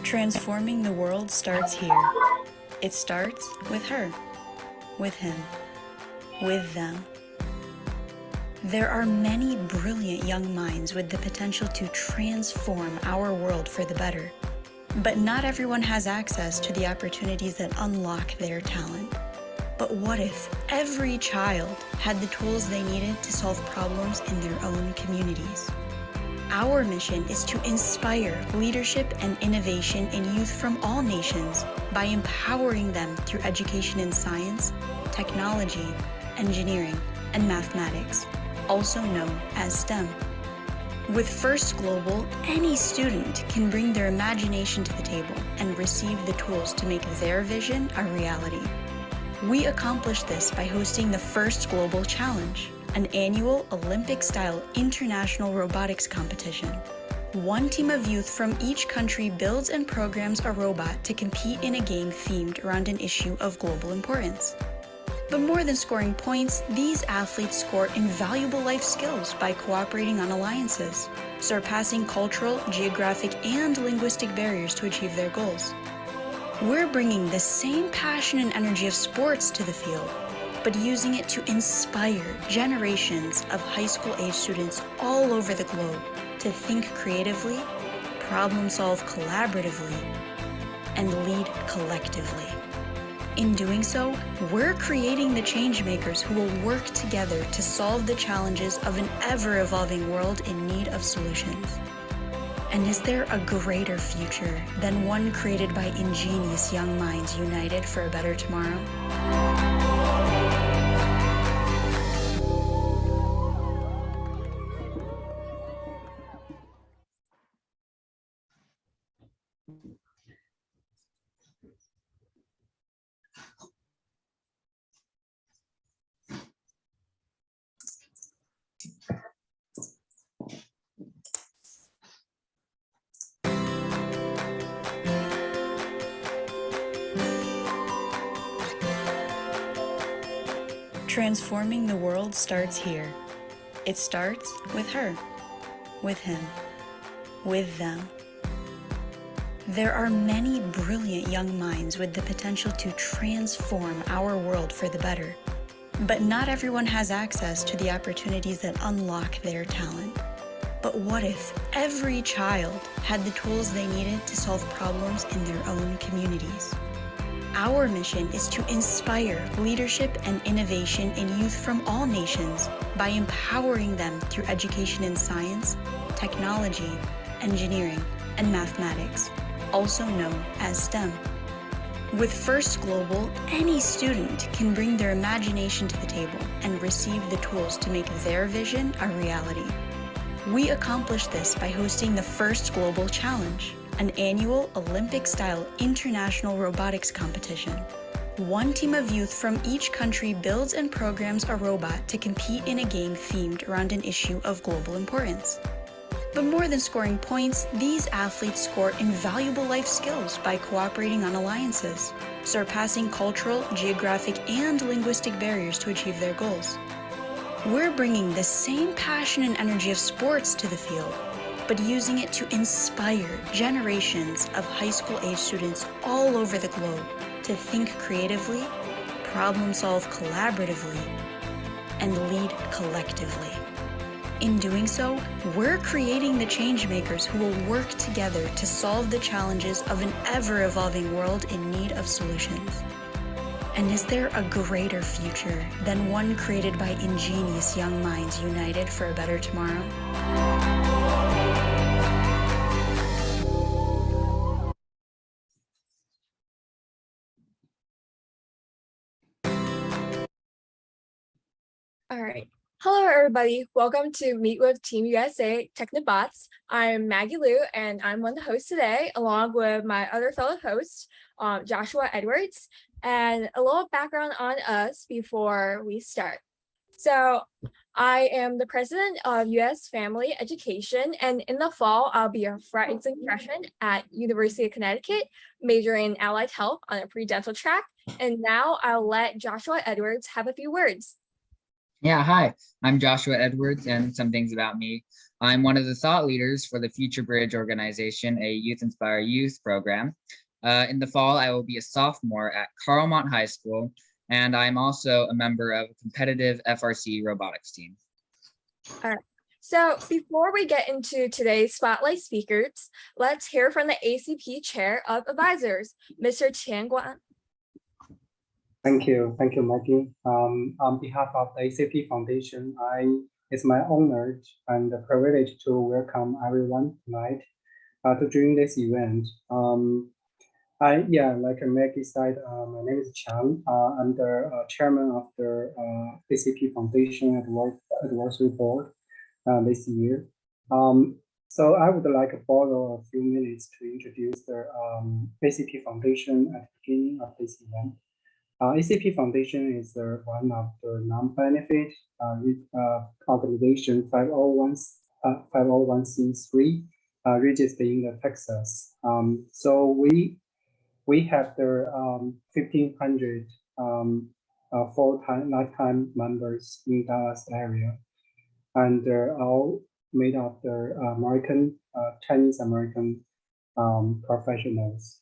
Transforming the world starts here. It starts with her, with him, with them. There are many brilliant young minds with the potential to transform our world for the better. But not everyone has access to the opportunities that unlock their talent. But what if every child had the tools they needed to solve problems in their own communities? Our mission is to inspire leadership and innovation in youth from all nations by empowering them through education in science, technology, engineering, and mathematics, also known as STEM. With FIRST Global, any student can bring their imagination to the table and receive the tools to make their vision a reality. We accomplish this by hosting the FIRST Global Challenge, an annual Olympic-style international robotics competition. One team of youth from each country builds and programs a robot to compete in a game themed around an issue of global importance. But more than scoring points, these athletes score invaluable life skills by cooperating on alliances, surpassing cultural, geographic, and linguistic barriers to achieve their goals. We're bringing the same passion and energy of sports to the field, but using it to inspire generations of high school-age students all over the globe to think creatively, problem-solve collaboratively, and lead collectively. In doing so, we're creating the change-makers who will work together to solve the challenges of an ever-evolving world in need of solutions. And is there a greater future than one created by ingenious young minds united for a better tomorrow? Transforming the world starts here. It starts with her, with him, with them. There are many brilliant young minds with the potential to transform our world for the better. But not everyone has access to the opportunities that unlock their talent. But what if every child had the tools they needed to solve problems in their own communities? Our mission is to inspire leadership and innovation in youth from all nations by empowering them through education in science, technology, engineering, and mathematics, also known as STEM. With FIRST Global, any student can bring their imagination to the table and receive the tools to make their vision a reality. We accomplish this by hosting the FIRST Global Challenge, an annual Olympic-style international robotics competition. One team of youth from each country builds and programs a robot to compete in a game themed around an issue of global importance. But more than scoring points, these athletes score invaluable life skills by cooperating on alliances, surpassing cultural, geographic, and linguistic barriers to achieve their goals. We're bringing the same passion and energy of sports to the field, but using it to inspire generations of high school-age students all over the globe to think creatively, problem-solve collaboratively, and lead collectively. In doing so, we're creating the change-makers who will work together to solve the challenges of an ever-evolving world in need of solutions. And is there a greater future than one created by ingenious young minds united for a better tomorrow? All right. Hello, everybody. Welcome to Meet with Team USA Technobots. I'm Maggie Liu, and I'm one of the hosts today, along with my other fellow host, Joshua Edwards. And a little background on us before we start. So I am the president of US Family Education, and in the fall, I'll be a freshman at University of Connecticut, majoring in allied health on a pre-dental track. And now I'll let Joshua Edwards have a few words. Yeah, hi. I'm Joshua Edwards, and some things about me. I'm one of the thought leaders for the Future Bridge organization, a Youth Inspire Youth program. In the fall, I will be a sophomore at Carlmont High School, and I'm also a member of a competitive FRC robotics team. All right. So before we get into today's spotlight speakers, let's hear from the ACP Chair of Advisors, Mr. Qiang. Thank you, Meggie. On behalf of the ACP Foundation, it's my honor and the privilege to welcome everyone tonight to join this event. Like Maggie said, my name is Qiang. I'm the chairman of the ACP Foundation Advisory Board this year. So I would like to borrow a few minutes to introduce the ACP Foundation at the beginning of this event. ACP Foundation is one of the non-benefit organization 501c3 registered in Texas. So we have the 1,500 full-time lifetime members in Dallas area, and they're all made of the Chinese American professionals.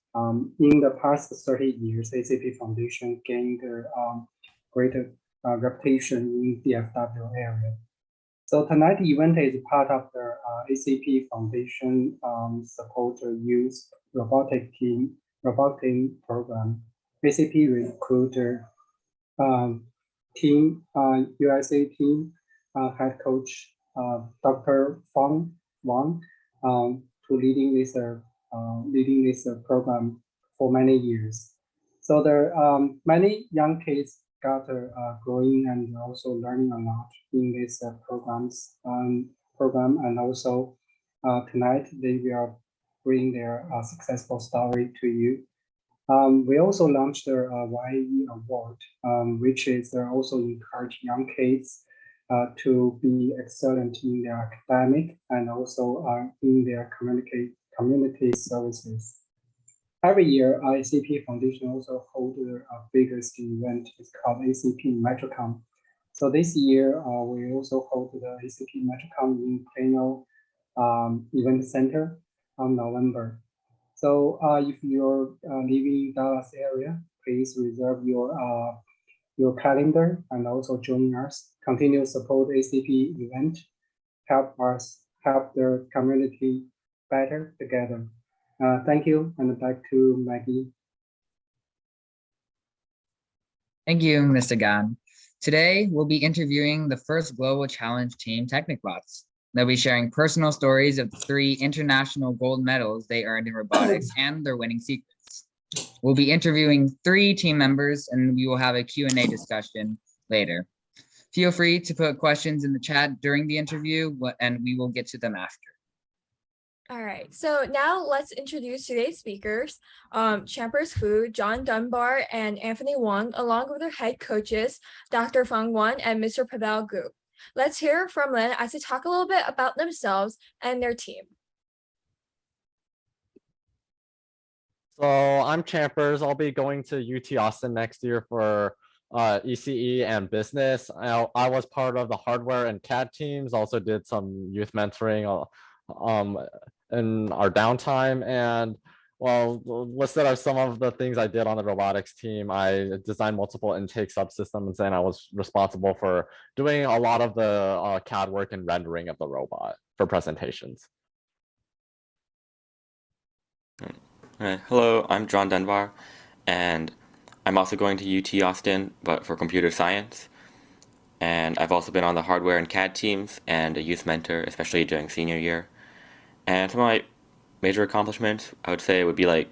In the past 30 years, ACP Foundation gained a greater reputation in DFW area. So tonight's event is part of the ACP Foundation support youth robotic team program. ACP recruiter team USA team head coach Dr. Fang to leading this program for many years. So there many young kids got growing and also learning a lot in this program, and also tonight they will bring their successful story to you. We also launched the YE Award, which is also encourage young kids to be excellent in their academic and also in their community services. Every year, ACP Foundation also holds the biggest event. It's called ACP MetroCon. So this year, we also hold the ACP MetroCon in Plano Event Center on November. So if you're living in Dallas area, please reserve your calendar and also join us. Continue support ACP event. Help the community better together. Thank you, and back to Maggie. Thank you, Mr. Gan. Today, we'll be interviewing the first Global Challenge Team Technibots. They'll be sharing personal stories of the 3 international gold medals they earned in robotics and their winning secrets. We'll be interviewing 3 team members, and we will have a Q&A discussion later. Feel free to put questions in the chat during the interview, and we will get to them after. All right, so now let's introduce today's speakers, Champers Hu, John Dunbar, and Anthony Wang, along with their head coaches, Dr. Fang Wan and Mr. Parvel Gu. Let's hear from them as they talk a little bit about themselves and their team. So I'm Champers. I'll be going to UT Austin next year for ECE and business. I was part of the hardware and CAD teams, also did some youth mentoring in our downtime. And well, listed are some of the things I did on the robotics team. I designed multiple intake subsystems, and I was responsible for doing a lot of the CAD work and rendering of the robot for presentations. All right. Hello, I'm John Dunbar, and I'm also going to UT Austin, but for computer science. And I've also been on the hardware and CAD teams and a youth mentor, especially during senior year. And some of my major accomplishments, I would say, would be like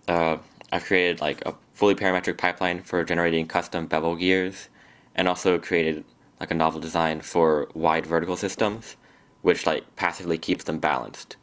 I've created like a fully parametric pipeline for generating custom bevel gears, and also created like a novel design for wide vertical systems, which like passively keeps them balanced.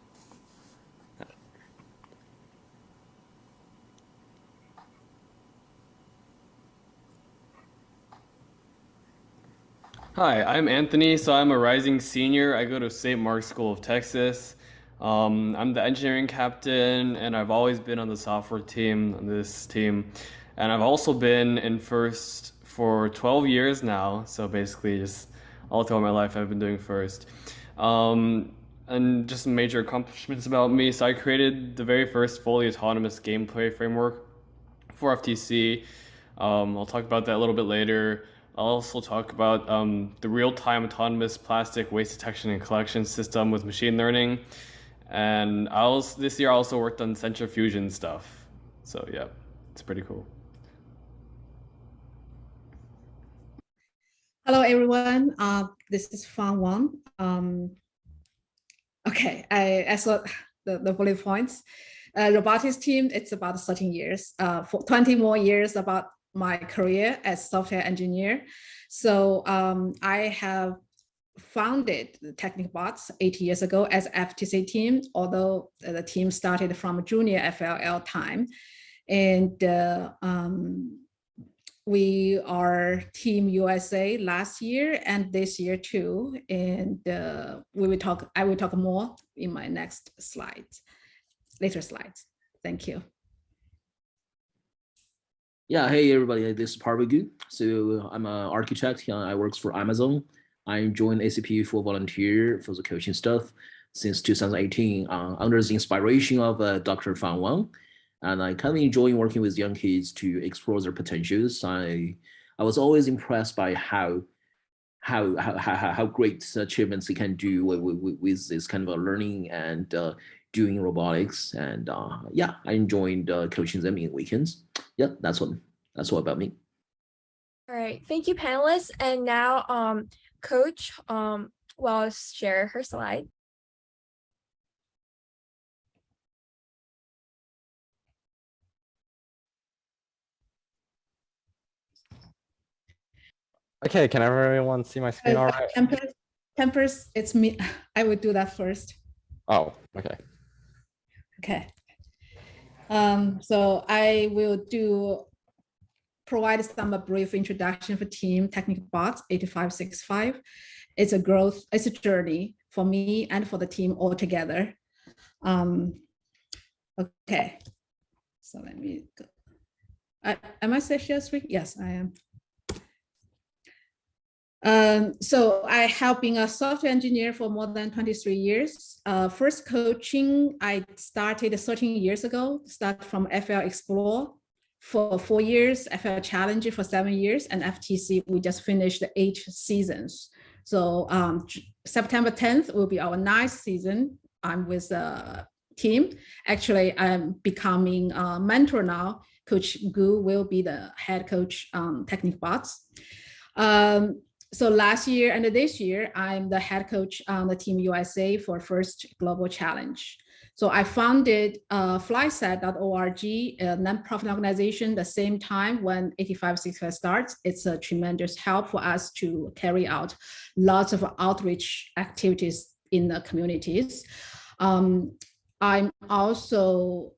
Hi, I'm Anthony. So I'm a rising senior. I go to St. Mark's School of Texas. I'm the engineering captain, and I've always been on the software team, on this team. And I've also been in FIRST for 12 years now. So basically just all throughout my life, I've been doing FIRST. And just some major accomplishments about me. So I created the very first fully autonomous gameplay framework for FTC. I'll talk about that a little bit later. I'll also talk about the real-time autonomous plastic waste detection and collection system with machine learning. And this year I also worked on sensor fusion stuff. So yeah, it's pretty cool. Hello, everyone. This is Fang Wang. Okay, I saw the bullet points. Robotics team, it's about 13 years, for 20 more years about my career as software engineer. So I have founded the Technibots 8 years ago as FTC team, although the team started from junior FLL time. And we are Team USA last year and this year too. And I will talk more in my next slides, later slides. Thank you. Yeah, hey everybody, this is Parvel. So I'm an architect. I work for Amazon. I joined ACP for volunteer for the coaching stuff since 2018 under the inspiration of Dr. Fang Wang. And I kind of enjoy working with young kids to explore their potentials. I was always impressed by how great achievements they can do with this kind of a learning and doing robotics. And yeah, I enjoyed coaching them in weekends. Yeah, that's what about me. All right, thank you, panelists. And now, Coach will share her slide. Okay, can everyone see my screen all right? Tempers, it's me. I will do that first. Oh, okay. Okay. So I will provide some brief introduction for Team Technibots 8565. It's a journey for me and for the team altogether. Okay. So let me go. Am I share screen? Yes, I am. So I have been a software engineer for more than 23 years. First coaching, I started 13 years ago, start from FL Explore for 4 years, FL Challenge for 7 years, and FTC, we just finished 8 seasons. So September 10th will be our 9th season. I'm with the team. Actually, I'm becoming a mentor now. Coach Gu will be the head coach Technibots. So last year and this year, I'm the head coach on the Team USA for FIRST Global Challenge. So I founded flyset.org, a nonprofit organization, the same time when 8565 starts. It's a tremendous help for us to carry out lots of outreach activities in the communities. I'm also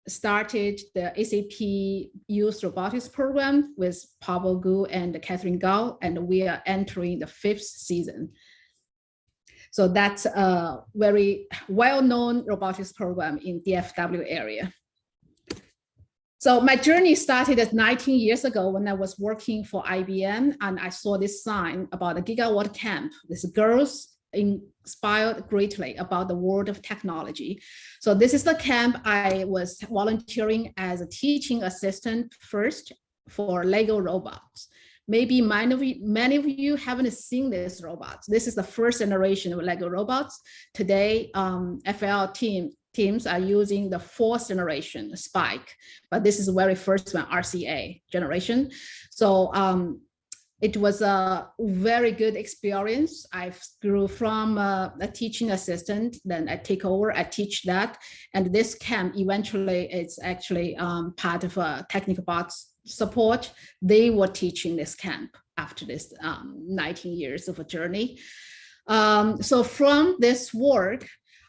started the ACP Youth Robotics Program with Parvel Gu and Catherine Gao, and we are entering the 5th season. So that's a very well-known robotics program in DFW area. So my journey started as 19 years ago when I was working for IBM, and I saw this sign about a gigawatt camp. These girls inspired greatly about the world of technology. So this is the camp I was volunteering as a teaching assistant first for Lego robots. Maybe many of you haven't seen this robots. This is the first generation of Lego robots. Today, FL teams are using the 4th generation Spike, but this is the very first one, RCA generation. So it was a very good experience. I grew from a teaching assistant, then I take over, I teach that. And this camp eventually it's actually part of a Technibots support. They were teaching this camp after this 19 years of a journey. So from this work,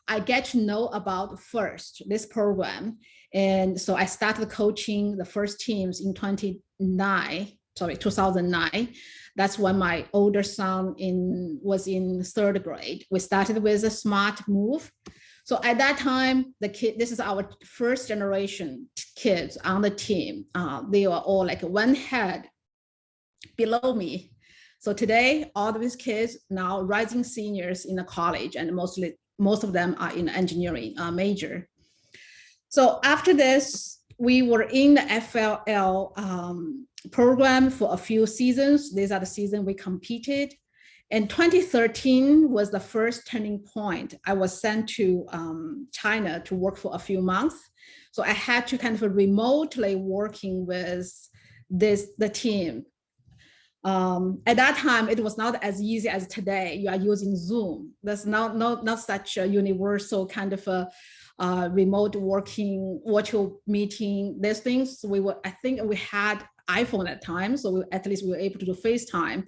I get to know about FIRST, this program. And so I started coaching the first teams in 2009. That's when my older son was in 3rd grade. We started with a smart move. So at that time, this is our 1st generation kids on the team. They were all like one head below me. So today, all of these kids now rising seniors in the college, and most of them are in engineering major. So after this, we were in the FLL program for a few seasons. These are the seasons we competed. And 2013 was the first turning point. I was sent to China to work for a few months. So I had to kind of remotely working with the team. At that time, it was not as easy as today. You are using Zoom. That's not such a universal kind of a remote working, virtual meeting. These things I think we had iPhone at the time, so at least we were able to do FaceTime.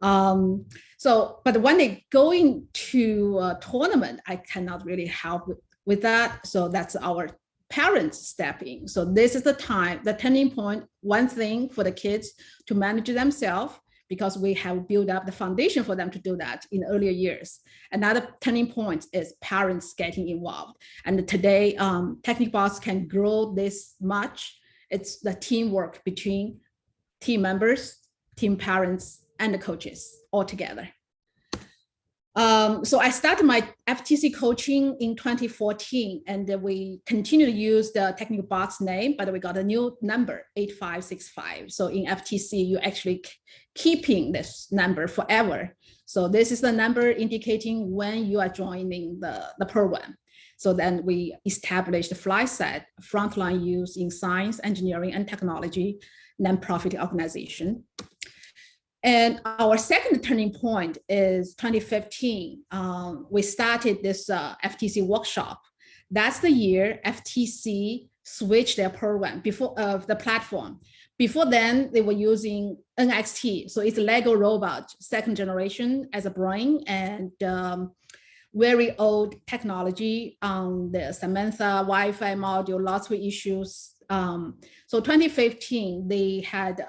But when they go into a tournament, I cannot really help with that. So that's our parents stepping. So this is the time, the turning point, one thing for the kids to manage themselves, because we have built up the foundation for them to do that in earlier years. Another turning point is parents getting involved. And today, TechnicBots can grow this much. It's the teamwork between team members, team parents, and the coaches all together. So I started my FTC coaching in 2014, and we continue to use the TechnicBots name, but we got a new number, 8565. So in FTC, you actually keeping this number forever. So this is the number indicating when you are joining the program. So then we established the FlySat, frontline use in science, engineering, and technology, nonprofit organization. And our second turning point is 2015. We started this FTC workshop. That's the year FTC switched their program before the platform. Before then, they were using NXT. So it's a Lego robot, second generation as a brain, and very old technology on the Samantha Wi-Fi module, lots of issues. So 2015, they had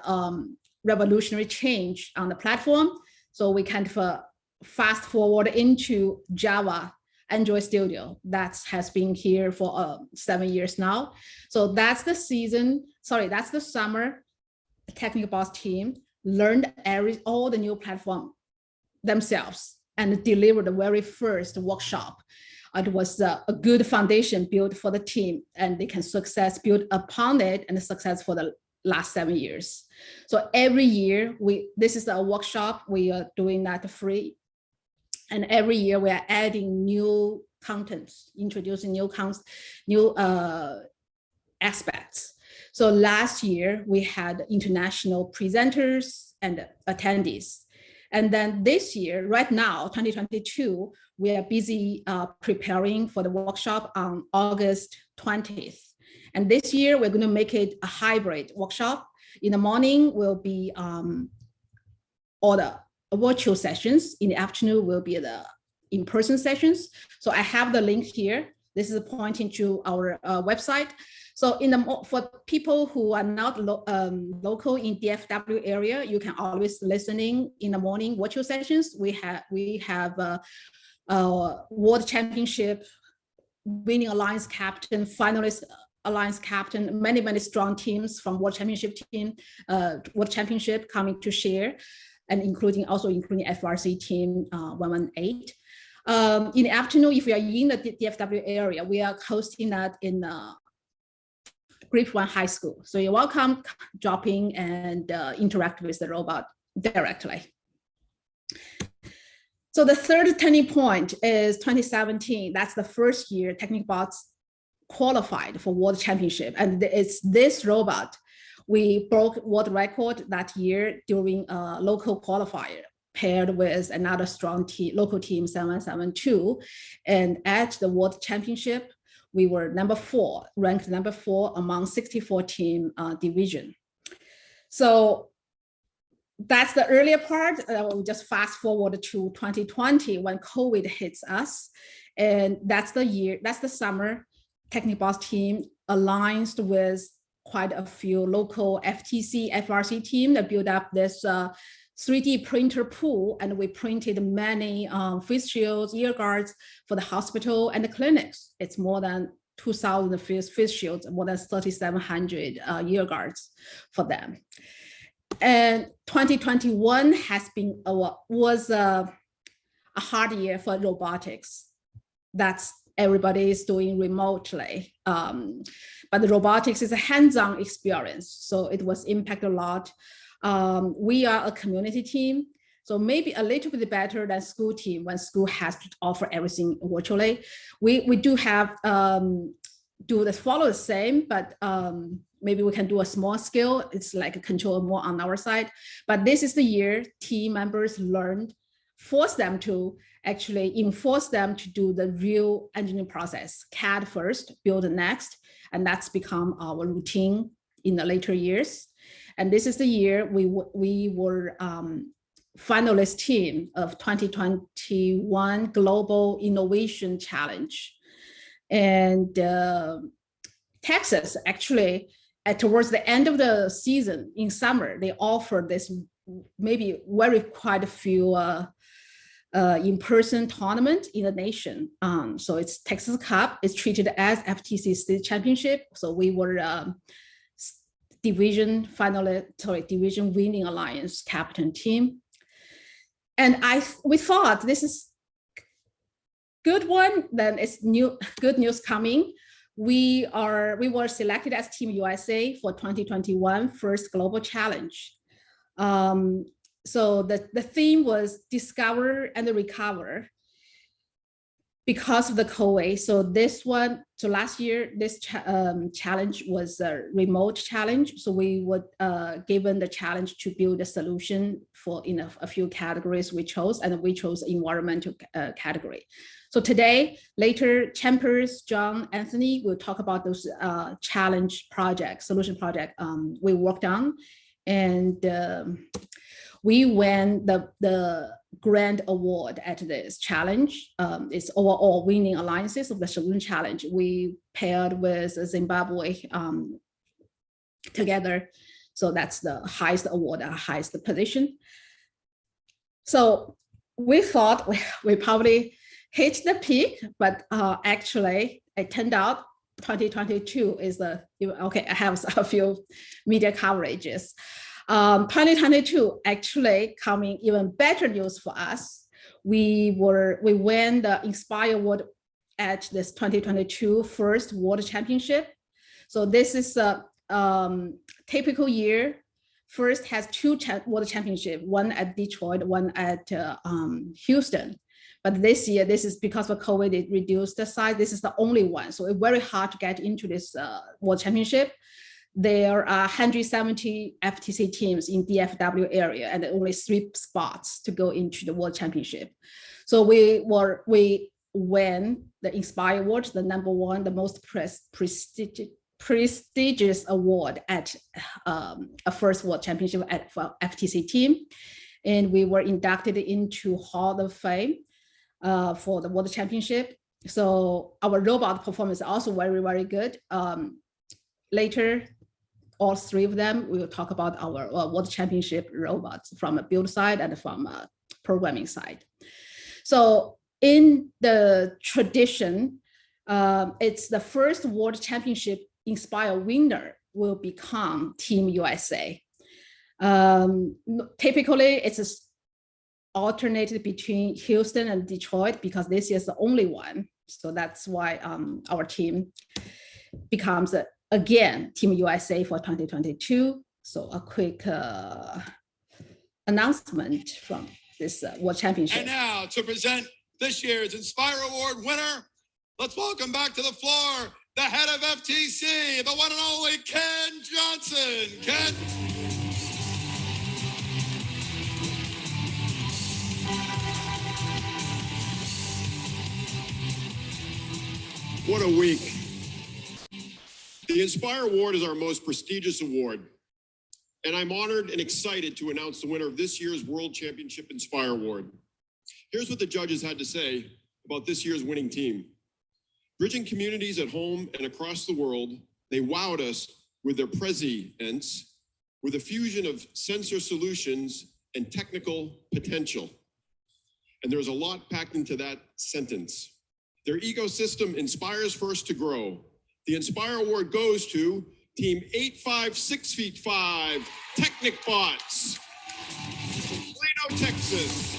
revolutionary change on the platform. So we kind of fast forward into Java Android Studio that has been here for 7 years now. So that's the summer. The TechnicBots team learned all the new platform themselves and delivered the very first workshop. It was a good foundation built for the team, and they can build upon it, and the success for the last 7 years. So every year, this is a workshop, we are doing that free. And every year we are adding new contents, introducing new aspects. So last year we had international presenters and attendees. And then this year, right now, 2022, we are busy preparing for the workshop on August 20th. And this year, we're going to make it a hybrid workshop. In the morning will be all the virtual sessions. In the afternoon will be the in-person sessions. So I have the link here. This is pointing to our website. So for people who are not local in DFW area, you can always listening in the morning virtual sessions. We have World Championship winning alliance captain, finalist alliance captain, many strong teams from World Championship team, World Championship coming to share, and including FRC team 118. In the afternoon, if we are in the DFW area, we are hosting that in Grade 1 high school. So you're welcome, drop in and interact with the robot directly. So the third turning point is 2017. That's the first year TechnicBots qualified for World Championship. And it's this robot. We broke world record that year during a local qualifier paired with another strong team, local team 772. And at the World Championship, we were ranked number 4 among 64 team division. So that's the earlier part. We'll just fast forward to 2020 when COVID hits us. And that's the summer TechnicBots team aligns with quite a few local FTC, FRC team that built up this 3D printer pool, and we printed many face shields, ear guards for the hospital and the clinics. It's more than 2,000 face shields, more than 3,700 ear guards for them. And 2021 has been was a hard year for robotics. That's everybody is doing remotely. But the robotics is a hands-on experience, so it was impacted a lot. We are a community team, so maybe a little bit better than school team when school has to offer everything virtually. We do have follow the same, but maybe we can do a small scale. It's like a control more on our side. But this is the year team members learned, force them to actually enforce them to do the real engineering process. CAD first, build next, and that's become our routine in the later years. And this is the year we were finalist team of 2021 Global Innovation Challenge. And Texas actually, towards the end of the season in summer, they offered this maybe quite a few in-person tournament in the nation. So it's Texas Cup. It's treated as FTC State Championship. So we were division winning alliance captain team. And we thought this is good one, then it's good news coming. We were selected as Team USA for 2021 First Global Challenge. So the theme was discover and recover because of the COVID. So last year, this challenge was a remote challenge. So we were given the challenge to build a solution for a few categories we chose, and we chose environmental category. So today, later, Champers, John, Anthony will talk about those challenge projects, solution project we worked on. And we won the grand award at this challenge. It's overall winning alliances of the solution challenge. We paired with Zimbabwe together. So that's the highest award, highest position. So we thought we probably hit the peak, but actually it turned out 2022 is okay, I have a few media coverages. 2022 actually coming even better news for us. We won the Inspire Award at this 2022 First World Championship. So this is a typical year. First has two World Championship, one at Detroit, one at Houston. But this year, this is because of COVID, it reduced the size. This is the only one. So it's very hard to get into this World Championship. There are 170 FTC teams in DFW area and only 3 spots to go into the World Championship. So we won the Inspire Award, the #1, the most prestigious award at a first World Championship for FTC team. And we were inducted into Hall of Fame for the World Championship. So our robot performance is also very, very good. Later, all 3 of them, we will talk about our World Championship robots from a build side and from a programming side. So in the tradition, it's the first World Championship Inspire winner will become Team USA. Typically, it's alternated between Houston and Detroit because this is the only one. So that's why our team becomes again Team USA for 2022. So a quick announcement from this World Championship. And now to present this year's Inspire Award winner, let's welcome back to the floor the head of FTC, the one and only Ken Johnson. Ken. What a week. The Inspire Award is our most prestigious award, and I'm honored and excited to announce the winner of this year's World Championship Inspire Award. Here's what the judges had to say about this year's winning team. Bridging communities at home and across the world, they wowed us with their prescience, with a fusion of sensor solutions and technical potential. And there's a lot packed into that sentence. Their ecosystem inspires FIRST to grow. The Inspire Award goes to Team 856 Technicbots, Plano, Texas.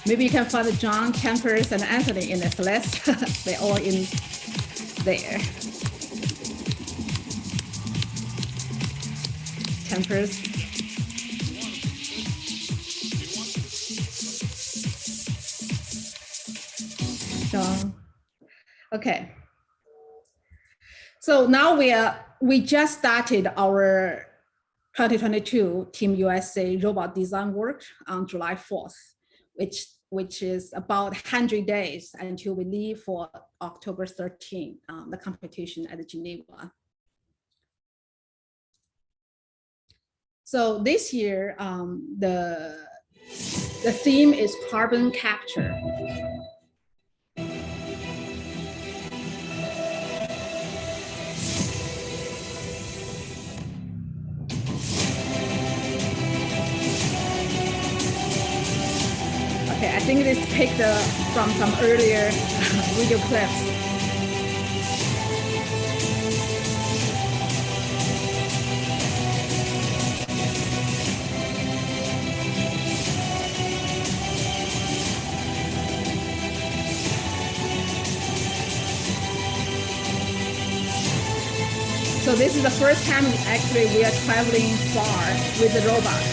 Maybe you can find John, Campers, and Anthony in this list. They're all in there. Campers. John. Okay. So now we just started our 2022 Team USA robot design work on July 4th, which is about 100 days until we leave for October 13, the competition at Geneva. So this year, the theme is carbon capture. Okay, I think this is picked from some earlier video clips. So this is the first time actually we are traveling far with the robot.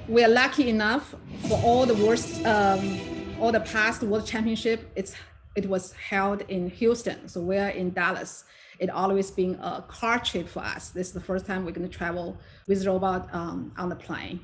We are lucky enough for all the past World Championship, it was held in Houston. So we're in Dallas. It always been a car trip for us. This is the first time we're going to travel with robot on the plane.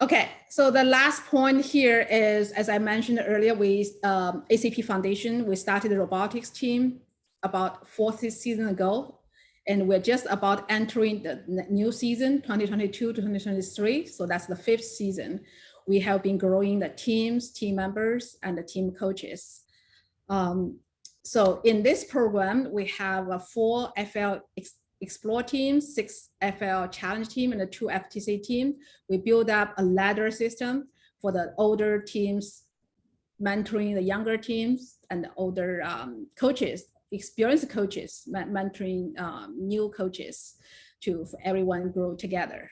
Okay, so the last point here is, as I mentioned earlier, we ACP Foundation, we started the robotics team about 4th season ago, and we're just about entering the new season, 2022 to 2023. So that's the 5th season. We have been growing the teams, team members, and the team coaches. So in this program, we have 4 FL Explore teams, 6 FL Challenge team, and a 2 FTC team. We build up a ladder system for the older teams, mentoring the younger teams, and the older coaches, experienced coaches, mentoring new coaches to everyone grow together.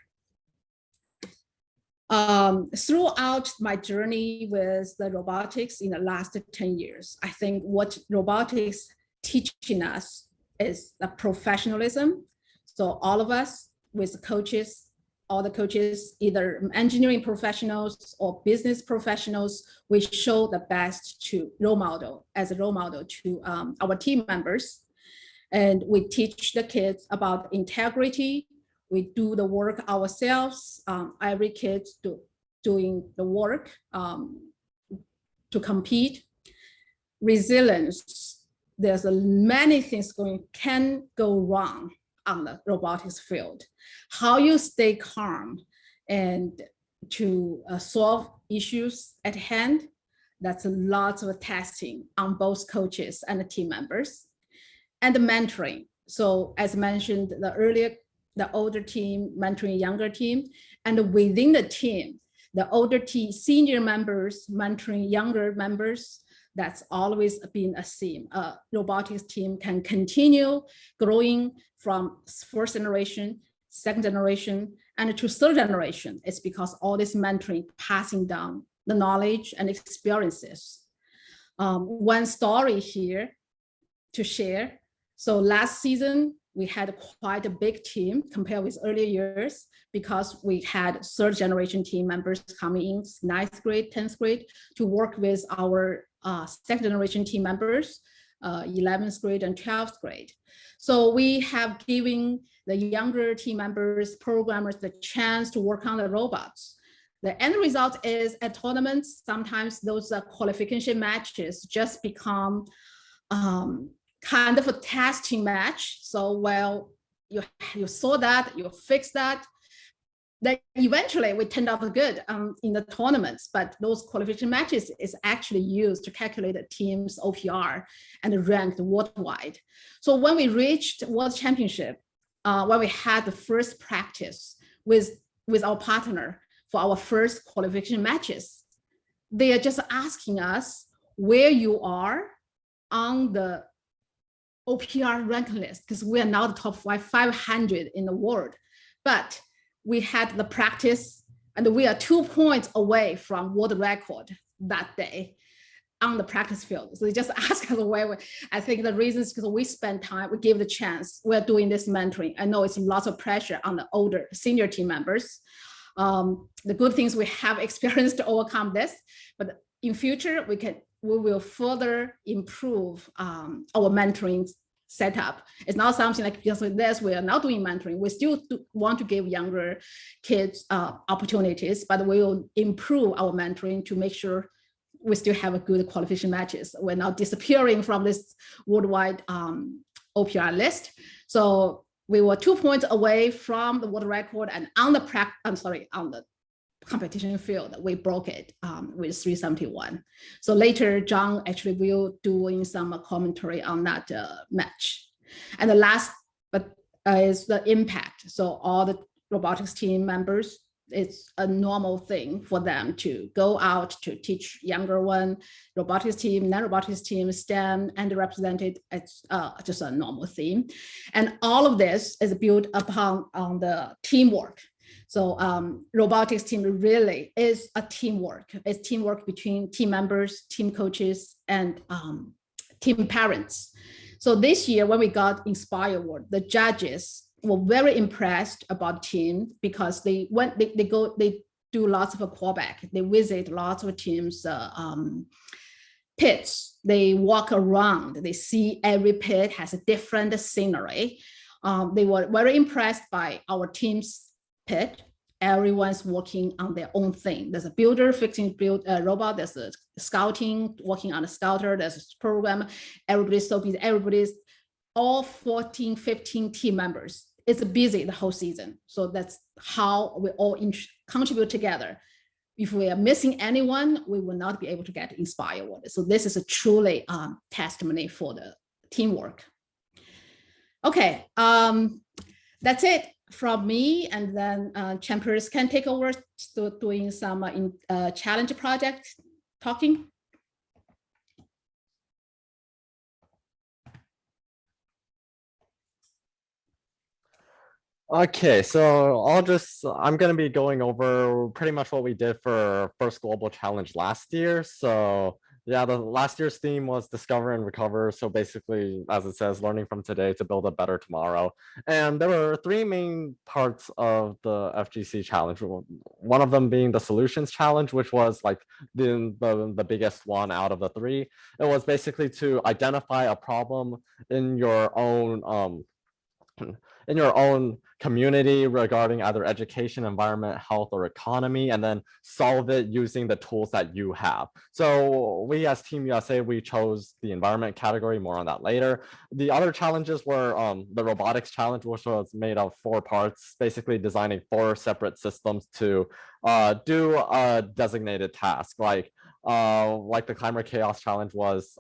Throughout my journey with the robotics in the last 10 years, I think what robotics teaching us is the professionalism. So all of us with coaches, all the coaches, either engineering professionals or business professionals, we show the best to role model, as a role model to our team members. And we teach the kids about integrity. We do the work ourselves. Every kid doing the work to compete. Resilience. There's many things can go wrong on the robotics field. How you stay calm and to solve issues at hand, that's lots of testing on both coaches and the team members. And the mentoring. So as mentioned the older team mentoring younger team, and within the team, the older team, senior members mentoring younger members. That's always been a theme. A robotics team can continue growing from 1st generation, 2nd generation, and to 3rd generation. It's because all this mentoring, passing down the knowledge and experiences. One story here to share. So last season, we had quite a big team compared with earlier years because we had 3rd generation team members coming in 9th grade, 10th grade to work with our 2nd generation team members, 11th grade and 12th grade. So we have given the younger team members, programmers, the chance to work on the robots. The end result is at tournaments, sometimes those qualification matches just become kind of a testing match. So well, you saw that, you fix that, then eventually we turned out good in the tournaments, but those qualification matches is actually used to calculate the team's OPR and ranked worldwide. So when we reached World Championship, when we had the first practice with our partner for our first qualification matches, they are just asking us where you are on the OPR rank list, because we are now the top 500 in the world. But we had the practice and we are 2 points away from world record that day on the practice field. So they just ask us where I think the reason is because we spend time, we give the chance, we're doing this mentoring. I know it's lots of pressure on the older senior team members. The good things we have experienced to overcome this, but in future, we will further improve our mentoring setup. It's not something like just like this, we are not doing mentoring. We still want to give younger kids opportunities, but we will improve our mentoring to make sure we still have a good qualification matches. We're not disappearing from this worldwide OPR list. So we were 2 points away from the world record, and on the on the competition field, we broke it with 371. So later, John actually will doing some commentary on that match. And the last, but is the impact. So all the robotics team members, it's a normal thing for them to go out to teach younger one, robotics team, non-robotics team, STEM, and represented. It's just a normal theme. And all of this is built upon on the teamwork. So robotics team really is a teamwork. It's teamwork between team members, team coaches, and team parents. So this year, when we got Inspire Award, the judges were very impressed about team because they do lots of a callback. They visit lots of teams' pits. They walk around. They see every pit has a different scenery. They were very impressed by our team's pit. Everyone's working on their own thing. There's a builder fixing a robot. There's a scouting, working on a scouter. There's a program. Everybody's so busy. Everybody's all 14, 15 team members. It's busy the whole season. So that's how we all contribute together. If we are missing anyone, we will not be able to get Inspire Award. So this is a truly testimony for the teamwork. Okay, that's it from me, and then Champers can take over doing some challenge project talking. Okay, so I'm going to be going over pretty much what we did for First Global Challenge last year. So yeah, the last year's theme was discover and recover. So basically, as it says, learning from today to build a better tomorrow. And there were three main parts of the FGC challenge. One of them being the solutions challenge, which was like the biggest one out of the three. It was basically to identify a problem in your own community regarding either education, environment, health, or economy, and then solve it using the tools that you have. So we as Team USA, we chose the environment category, more on that later. The other challenges were the robotics challenge, which was made of 4 parts, basically designing 4 separate systems to do a designated task. Like the climber chaos challenge was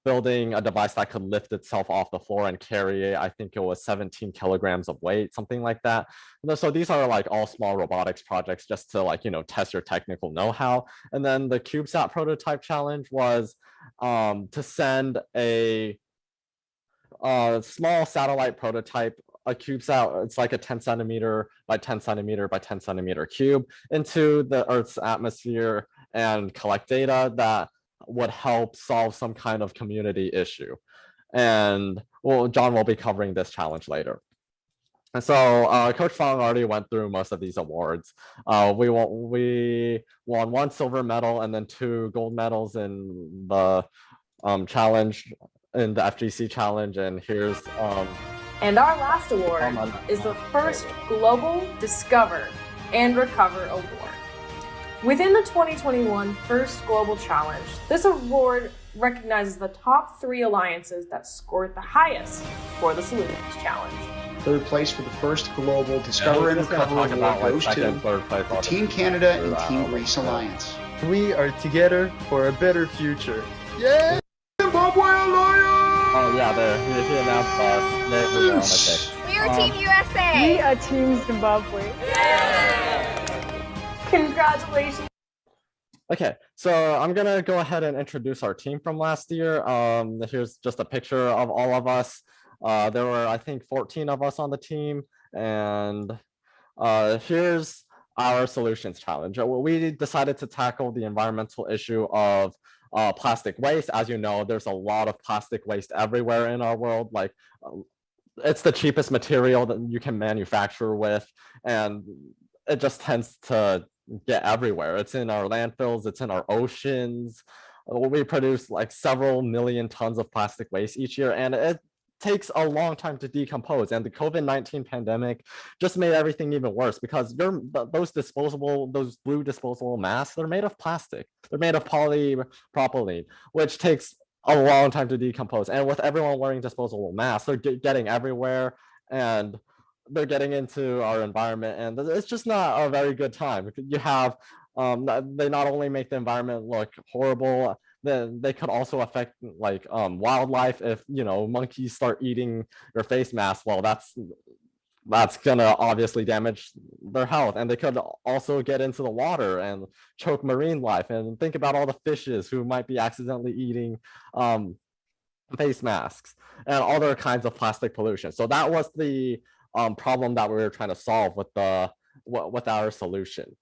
building a device that could lift itself off the floor and carry, I think it was 17 kilograms of weight, something like that. So these are like all small robotics projects just to like, test your technical know-how. And then the Cubesat Prototype challenge was to send a small satellite prototype, a CubeSat, it's like a 10 centimeter by 10 centimeter by 10 centimeter cube, into the Earth's atmosphere and collect data that would help solve some kind of community issue. And well, John will be covering this challenge later. And so Coach Fang already went through most of these awards. We won 1 silver medal and then 2 gold medals in the challenge, in the FGC challenge. And here's and our last award is the first Global Discover and Recover Award. Within the 2021 First Global Challenge, this award recognizes the top 3 alliances that scored the highest for the Solutions Challenge. Third place for the first global Discover and Recover Award goes to Team Canada and Team Greece Alliance. We are together for a better future. Yeah! Zimbabwe Alliance! Oh yeah, he announced us. We are Team USA. We are Team Zimbabwe. Congratulations. Okay, so I'm gonna go ahead and introduce our team from last year. Here's just a picture of all of us. There were, I think, 14 of us on the team, and here's our solutions challenge. We decided to tackle the environmental issue of plastic waste. As you know, there's a lot of plastic waste everywhere in our world. Like, it's the cheapest material that you can manufacture with, and it just tends to get everywhere. It's in our landfills, it's in our oceans. We produce like several million tons of plastic waste each year, and it takes a long time to decompose. And the COVID-19 pandemic just made everything even worse, because those blue disposable masks, they're made of plastic. They're made of polypropylene, which takes a long time to decompose. And with everyone wearing disposable masks, they're getting everywhere, and they're getting into our environment, and it's just not a very good time. You have they not only make the environment look horrible, then they could also affect like wildlife. If monkeys start eating your face mask, well, that's gonna obviously damage their health, and they could also get into the water and choke marine life. And think about all the fishes who might be accidentally eating face masks and other kinds of plastic pollution. So that was the problem that we were trying to solve with our solution.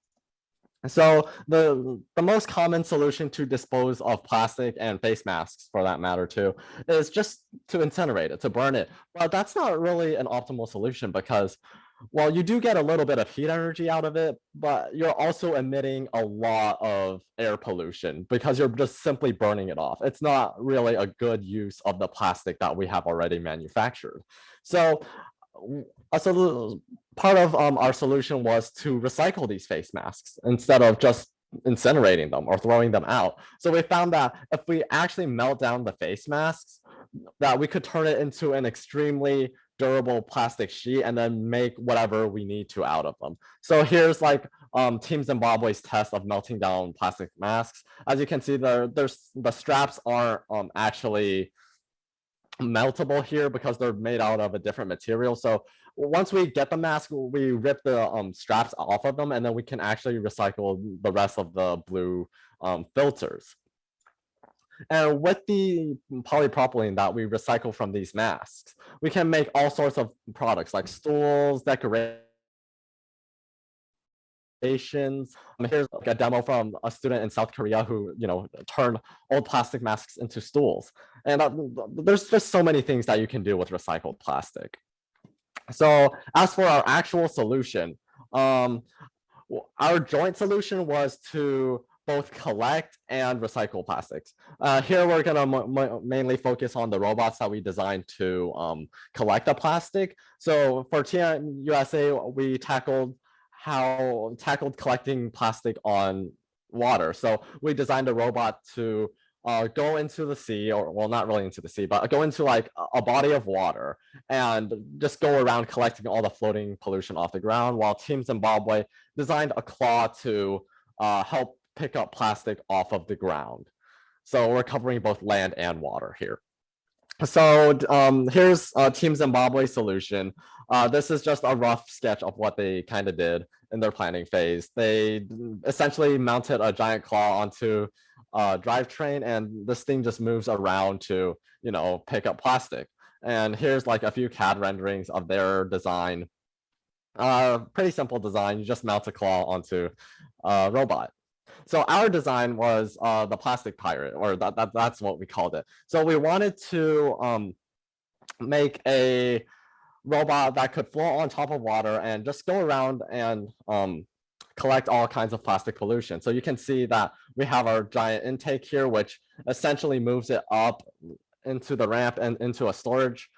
So the most common solution to dispose of plastic and face masks, for that matter too, is just to incinerate it, to burn it. Well, that's not really an optimal solution, because while you do get a little bit of heat energy out of it, but you're also emitting a lot of air pollution because you're just simply burning it off. It's not really a good use of the plastic that we have already manufactured. So part of our solution was to recycle these face masks instead of just incinerating them or throwing them out. So we found that if we actually melt down the face masks, that we could turn it into an extremely durable plastic sheet and then make whatever we need to out of them. So here's like Team Zimbabwe's test of melting down plastic masks. As you can see, the straps aren't actually meltable here because they're made out of a different material. So once we get the mask, we rip the straps off of them, and then we can actually recycle the rest of the blue filters. And with the polypropylene that we recycle from these masks, we can make all sorts of products like stools, decorations. Here's like a demo from a student in South Korea who, turned old plastic masks into stools. And there's just so many things that you can do with recycled plastic. So as for our actual solution, our joint solution was to both collect and recycle plastics. Here we're gonna mainly focus on the robots that we designed to collect the plastic. So for Team USA, we tackled collecting plastic on water. So we designed a robot to go into the sea, or well, not really into the sea, but go into like a body of water and just go around collecting all the floating pollution off the ground, while Team Zimbabwe designed a claw to help pick up plastic off of the ground. So we're covering both land and water here. So here's Team Zimbabwe's solution. This is just a rough sketch of what they kind of did in their planning phase. They essentially mounted a giant claw onto a drivetrain, and this thing just moves around to, pick up plastic. And here's like a few CAD renderings of their design. Pretty simple design. You just mount a claw onto a robot. So our design was the plastic pirate, or that's what we called it. So we wanted to make a robot that could float on top of water and just go around and collect all kinds of plastic pollution. So you can see that we have our giant intake here, which essentially moves it up into the ramp and into a storage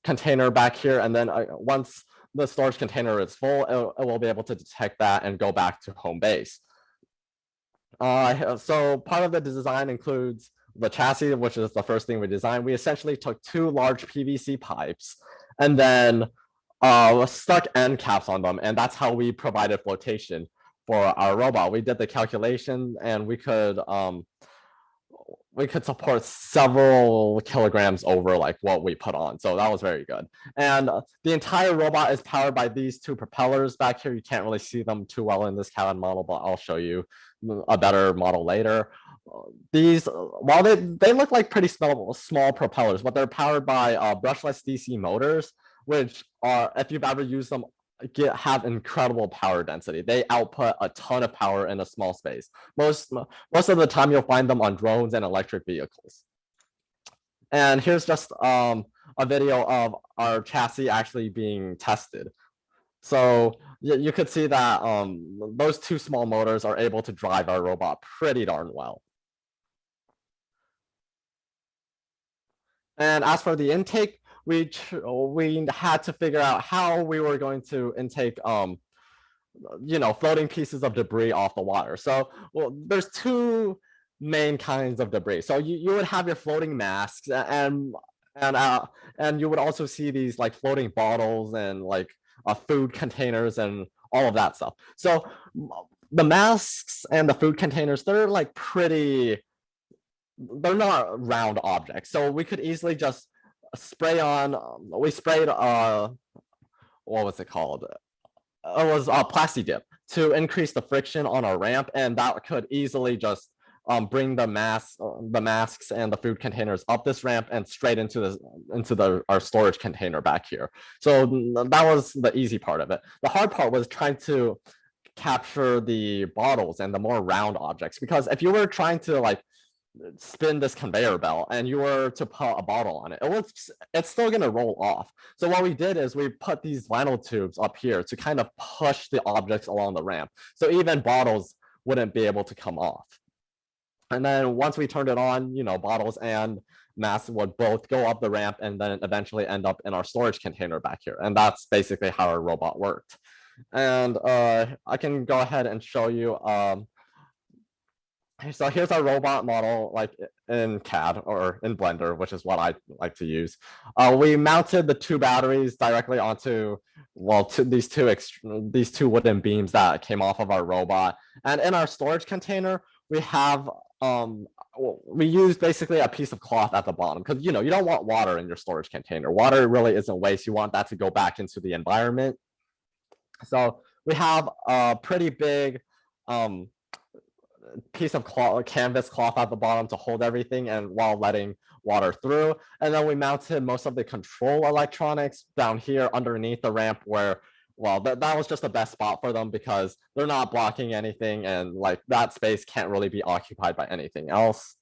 container back here. And then once the storage container is full, it will be able to detect that and go back to home base. So part of the design includes the chassis, which is the first thing we designed. We essentially took two large PVC pipes and then stuck end caps on them, and that's how we provided flotation for our robot. We did the calculation, and we could support several kilograms over like what we put on. So that was very good. And the entire robot is powered by these two propellers back here. You can't really see them too well in this CAD model, but I'll show you a better model later. These, while they look like pretty small propellers, but they're powered by brushless DC motors, which are, if you've ever used them, have incredible power density. They output a ton of power in a small space. Most of the time you'll find them on drones and electric vehicles. And here's just a video of our chassis actually being tested. So you could see that those two small motors are able to drive our robot pretty darn well. And as for the intake, we had to figure out how we were going to intake floating pieces of debris off the water. So there's two main kinds of debris. So you would have your floating masks, and you would also see these like floating bottles and like food containers and all of that stuff. So the masks and the food containers, they're like they're not round objects. So we could easily just spray on, we sprayed what was it called? It was a Plasti Dip to increase the friction on our ramp, and that could easily just bring the masks and the food containers up this ramp and straight into our storage container back here. So that was the easy part of it. The hard part was trying to capture the bottles and the more round objects, because if you were trying to like spin this conveyor belt and you were to put a bottle on it, it's still going to roll off. So what we did is we put these vinyl tubes up here to kind of push the objects along the ramp, so even bottles wouldn't be able to come off. And then once we turned it on, bottles and masks would both go up the ramp and then eventually end up in our storage container back here. And that's basically how our robot worked. And I can go ahead and show you. So here's our robot model, like in CAD or in Blender, which is what I like to use. We mounted the two batteries directly onto, these two wooden beams that came off of our robot. And in our storage container, we have, we use basically a piece of cloth at the bottom, because you don't want water in your storage container. Water really isn't waste. You want that to go back into the environment. So we have a pretty big piece of canvas cloth at the bottom to hold everything and while letting water through. And then we mounted most of the control electronics down here underneath the ramp, where that was just the best spot for them because they're not blocking anything, and like that space can't really be occupied by anything else.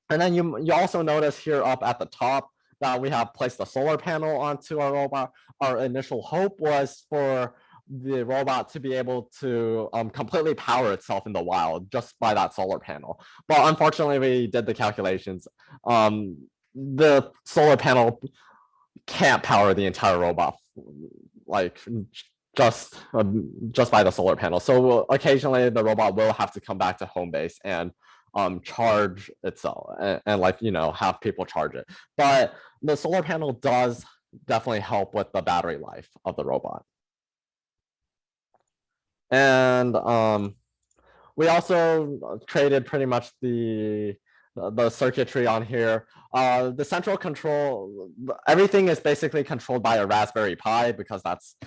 And then you also notice here up at the top that we have placed a solar panel onto our robot. Our initial hope was for the robot to be able to completely power itself in the wild just by that solar panel. But unfortunately, we did the calculations. The solar panel can't power the entire robot, like just by the solar panel. So occasionally the robot will have to come back to home base and charge itself and like, have people charge it. But the solar panel does definitely help with the battery life of the robot. And we also created pretty much the circuitry on here. The central control, everything is basically controlled by a Raspberry Pi, because that's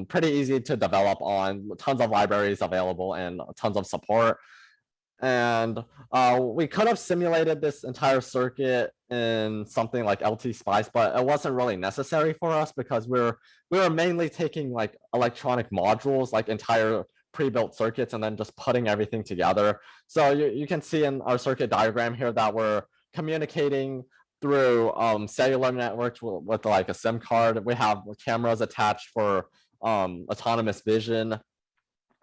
pretty easy to develop on, tons of libraries available and tons of support. And we could have simulated this entire circuit in something like LT Spice, but it wasn't really necessary for us because we were mainly taking like electronic modules, like entire pre-built circuits, and then just putting everything together. So you can see in our circuit diagram here that we're communicating through cellular networks with like a SIM card. We have cameras attached for autonomous vision.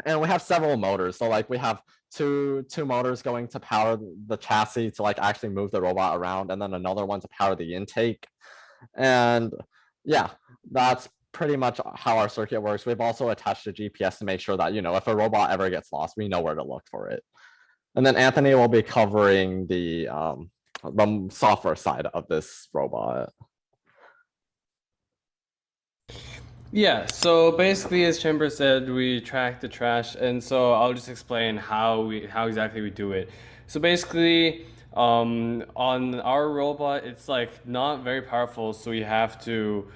And we have several motors. So like we have two motors going to power the chassis to like actually move the robot around, and then another one to power the intake. And yeah, that's pretty much how our circuit works. We've also attached a GPS to make sure that, if a robot ever gets lost, we know where to look for it. And then Anthony will be covering the software side of this robot. Yeah, so basically, as Chamber said, we track the trash, and so I'll just explain how exactly we do it. So basically, on our robot, it's like not very powerful, so we have to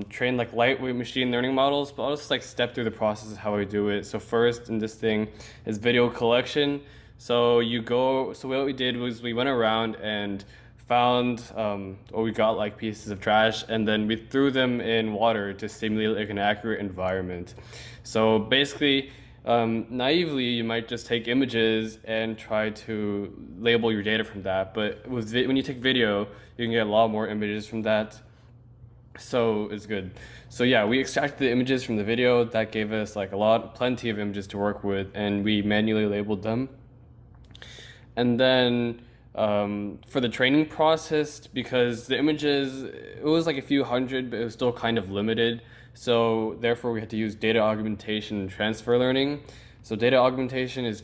train like lightweight machine learning models. But I'll just like step through the process of how we do it. So first, in this thing, is video collection. So what we did was we went around and found or we got like pieces of trash, and then we threw them in water to simulate like an accurate environment. So basically, naively, you might just take images and try to label your data from that, but when you take video, you can get a lot more images from that, so it's good. So yeah, we extracted the images from the video. That gave us like plenty of images to work with, and we manually labeled them. And then for the training process, because the images, it was like a few hundred, but it was still kind of limited. So therefore we had to use data augmentation and transfer learning. So data augmentation is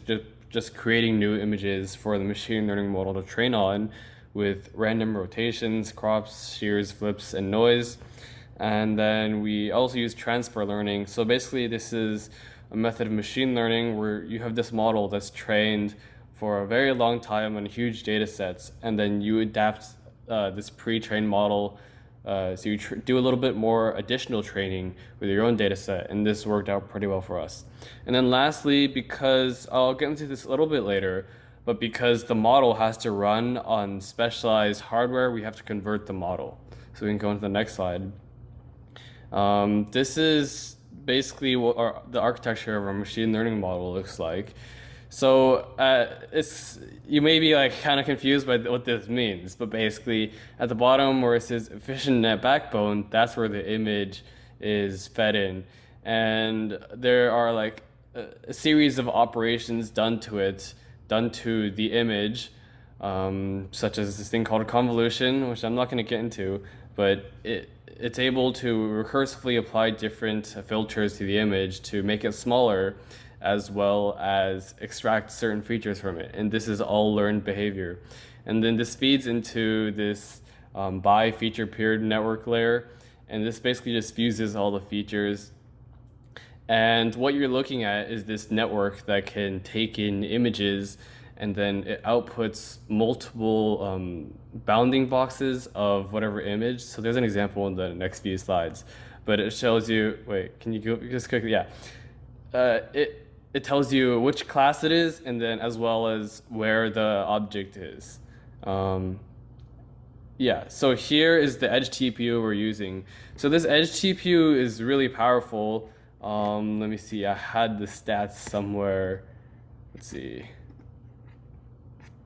just creating new images for the machine learning model to train on with random rotations, crops, shears, flips, and noise. And then we also use transfer learning. So basically this is a method of machine learning where you have this model that's trained for a very long time on huge data sets, and then you adapt this pre-trained model, so you do a little bit more additional training with your own data set, and this worked out pretty well for us. And then lastly, because I'll get into this a little bit later, but because the model has to run on specialized hardware, we have to convert the model. So we can go into the next slide. This is basically what the architecture of our machine learning model looks like. So you may be like kind of confused by what this means, but basically at the bottom where it says efficient net backbone, that's where the image is fed in. And there are like a series of operations done to the image, such as this thing called convolution, which I'm not going to get into, but it's able to recursively apply different filters to the image to make it smaller, as well as extract certain features from it. And this is all learned behavior. And then this feeds into this by feature period network layer. And this basically just fuses all the features. And what you're looking at is this network that can take in images, and then it outputs multiple bounding boxes of whatever image. So there's an example in the next few slides, but it shows you, wait, can you go just quickly? Yeah. It tells you which class it is, and then as well as where the object is. Yeah, so here is the edge TPU we're using. So this edge TPU is really powerful. Let me see, I had the stats somewhere. Let's see.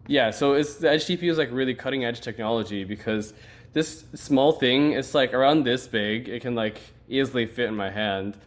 Yeah, so the edge TPU is like really cutting edge technology, because this small thing, it's like around this big. It can like easily fit in my hand,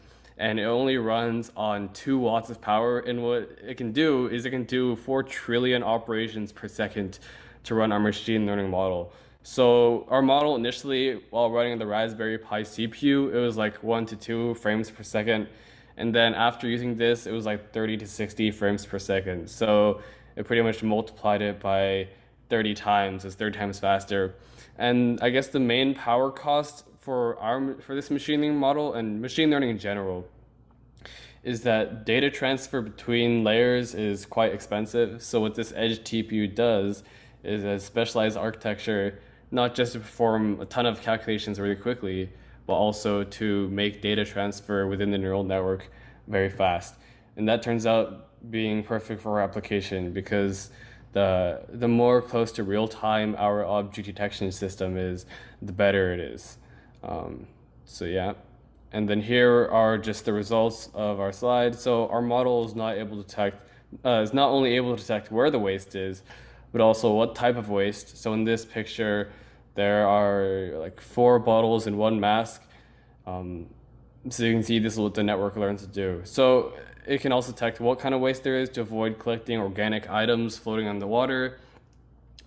and it only runs on 2 watts of power. And what it can do is it can do 4 trillion operations per second to run our machine learning model. So our model initially, while running on the Raspberry Pi CPU, it was like 1 to 2 frames per second. And then after using this, it was like 30 to 60 frames per second. So it pretty much multiplied it by 30 times. It's 30 times faster. And I guess the main power cost for this machine learning model and machine learning in general is that data transfer between layers is quite expensive. So what this edge TPU does is a specialized architecture, not just to perform a ton of calculations really quickly, but also to make data transfer within the neural network very fast. And that turns out being perfect for our application, because the more close to real time our object detection system is, the better it is. So yeah, and then here are just the results of our slide. So our model is not only able to detect where the waste is, but also what type of waste. So in this picture, there are like 4 bottles and 1 mask. So you can see this is what the network learns to do. So it can also detect what kind of waste there is to avoid collecting organic items floating on the water,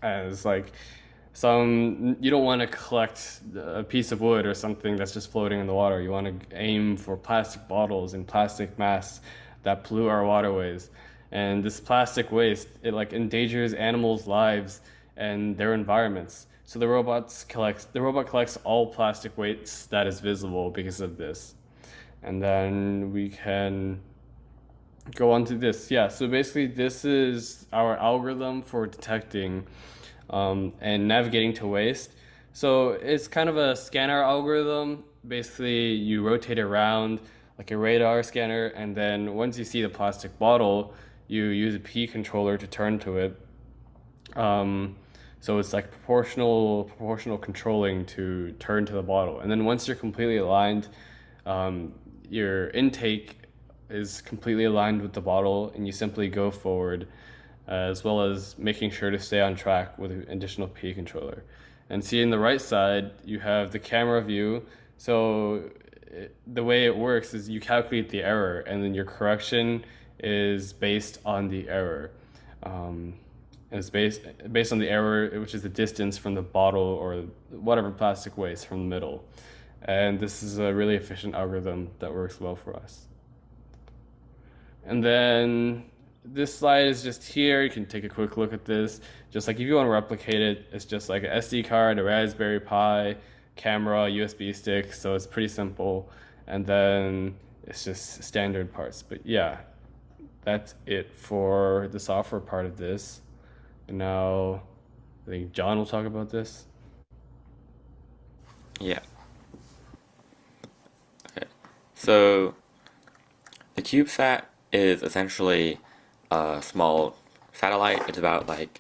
as like you don't want to collect a piece of wood or something that's just floating in the water. You want to aim for plastic bottles and plastic masks that pollute our waterways. And this plastic waste, it like endangers animals' lives and their environments. So the robot collects all plastic waste that is visible because of this. And then we can go on to this. Yeah, so basically this is our algorithm for detecting and navigating to waste. So it's kind of a scanner algorithm. Basically, you rotate around like a radar scanner, and then once you see the plastic bottle, you use a P controller to turn to it. So it's like proportional controlling to turn to the bottle. And then once you're completely aligned, your intake is completely aligned with the bottle, and you simply go forward, as well as making sure to stay on track with an additional P controller. And see, in the right side, you have the camera view. So the way it works is you calculate the error, and then your correction is based on the error. And it's based on the error, which is the distance from the bottle or whatever plastic waste from the middle. And this is a really efficient algorithm that works well for us. And then this slide is just here. You can take a quick look at this. Just like if you want to replicate it, it's just like an SD card, a Raspberry Pi, camera, USB stick. So it's pretty simple. And then it's just standard parts. But yeah, that's it for the software part of this. And now I think John will talk about this. Yeah. Okay. So the Cubesat is essentially a small satellite. It's about like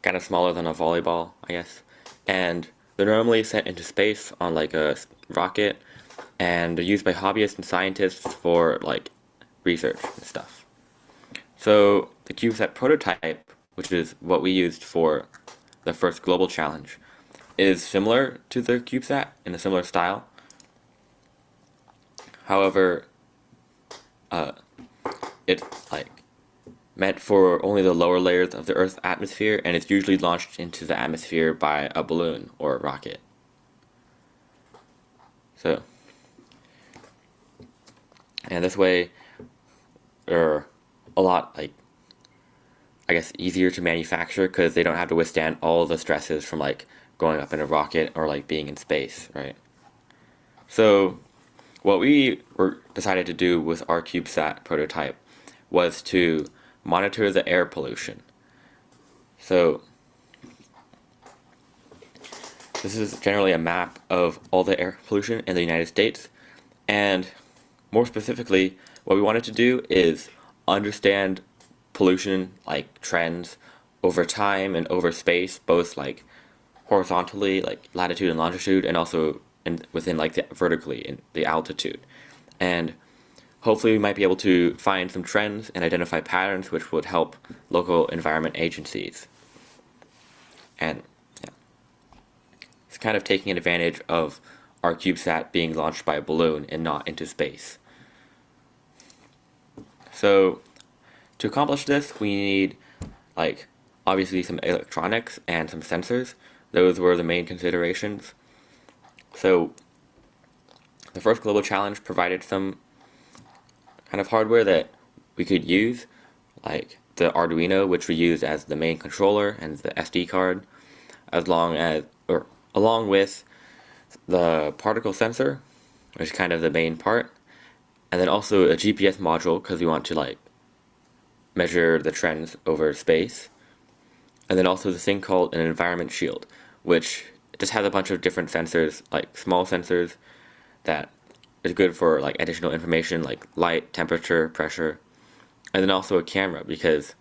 kind of smaller than a volleyball, I guess. And they're normally sent into space on like a rocket, and they're used by hobbyists and scientists for like research and stuff. So the Cubesat Prototype, which is what we used for the first global challenge, is similar to the Cubesat in a similar style. However, it's like meant for only the lower layers of the Earth's atmosphere, and it's usually launched into the atmosphere by a balloon or a rocket. So, and this way, they're a lot, like, I guess, easier to manufacture because they don't have to withstand all the stresses from like going up in a rocket or like being in space, right? So what we decided to do with our Cubesat prototype was to monitor the air pollution. So this is generally a map of all the air pollution in the United States, and more specifically, what we wanted to do is understand pollution like trends over time and over space, both like horizontally, like latitude and longitude, and also within like vertically in the altitude. And hopefully we might be able to find some trends and identify patterns which would help local environment agencies. And yeah, it's kind of taking advantage of our Cubesat being launched by a balloon and not into space. So to accomplish this, we need like obviously some electronics and some sensors. Those were the main considerations. So the first global challenge provided some kind of hardware that we could use, like the Arduino, which we used as the main controller and the SD card, along with the particle sensor, which is kind of the main part, and then also a GPS module because we want to like measure the trends over space, and then also this thing called an environment shield, which just has a bunch of different sensors, like small sensors that is good for like additional information like light, temperature, pressure, and then also a camera because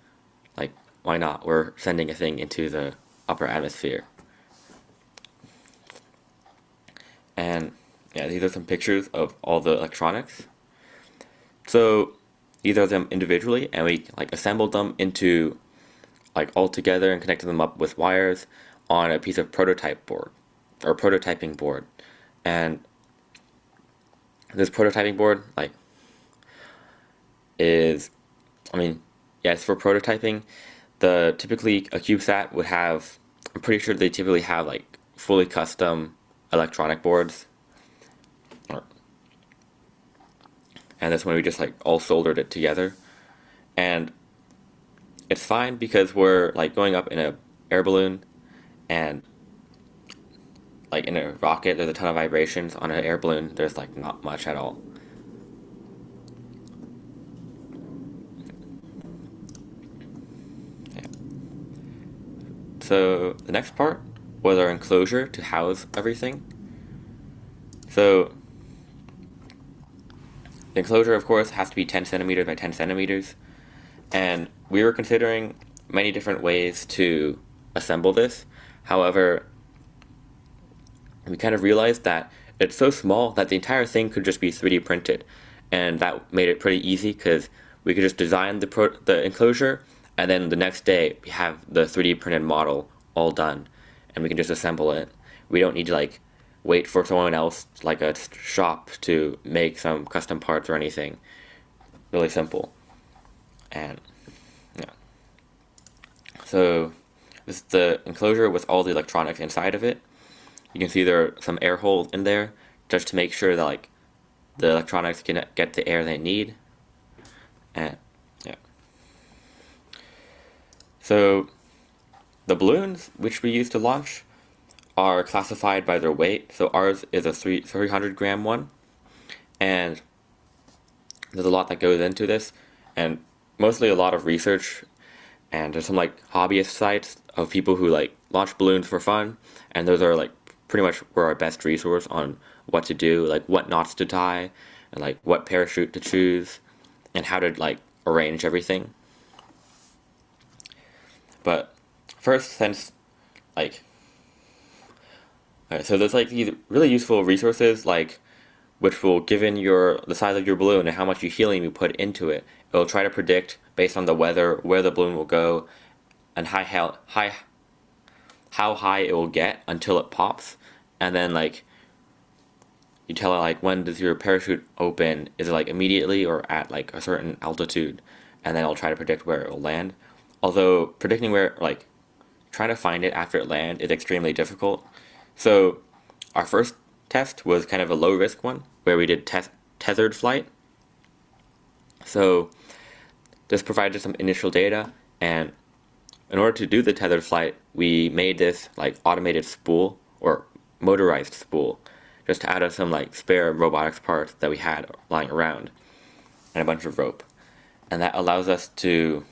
like why not? We're sending a thing into the upper atmosphere. And yeah, these are some pictures of all the electronics. So these are them individually, and we like assembled them into like all together and connected them up with wires on a piece of prototype board or prototyping board. And this prototyping board like is, I mean, yeah, it's for prototyping. Typically a Cubesat would have, I'm pretty sure they typically have like fully custom electronic boards. And that's when we just like all soldered it together. And it's fine because we're like going up in a air balloon, and like in a rocket there's a ton of vibrations. On an air balloon there's like not much at all. So the next part was our enclosure to house everything. So the enclosure, of course, has to be 10 centimeters by 10 centimeters. And we were considering many different ways to assemble this. However, we kind of realized that it's so small that the entire thing could just be 3D printed. And that made it pretty easy because we could just design the enclosure, and then the next day we have the 3D printed model all done, and we can just assemble it. We don't need to like wait for someone else, like a shop, to make some custom parts or anything. Really simple. And yeah. So this is the enclosure with all the electronics inside of it. You can see there are some air holes in there just to make sure that like the electronics can get the air they need. And yeah. So the balloons which we use to launch are classified by their weight. So ours is a 300 gram one, and there's a lot that goes into this, and mostly a lot of research, and there's some like hobbyist sites of people who like launch balloons for fun, and those are like pretty much were our best resource on what to do, like what knots to tie, and like what parachute to choose, and how to like arrange everything. But first, since like so there's like these really useful resources like which will, given the size of your balloon and how much helium you put into it, it will try to predict based on the weather where the balloon will go and how high it will get until it pops. And then like you tell it like, when does your parachute open? Is it like immediately or at like a certain altitude? And then it'll try to predict where it will land. Although predicting where, like trying to find it after it lands is extremely difficult. So our first test was kind of a low risk one where we did tethered flight. So this provided some initial data, and in order to do the tethered flight, we made this like automated spool or motorized spool just to add some like spare robotics parts that we had lying around and a bunch of rope. And that allows us to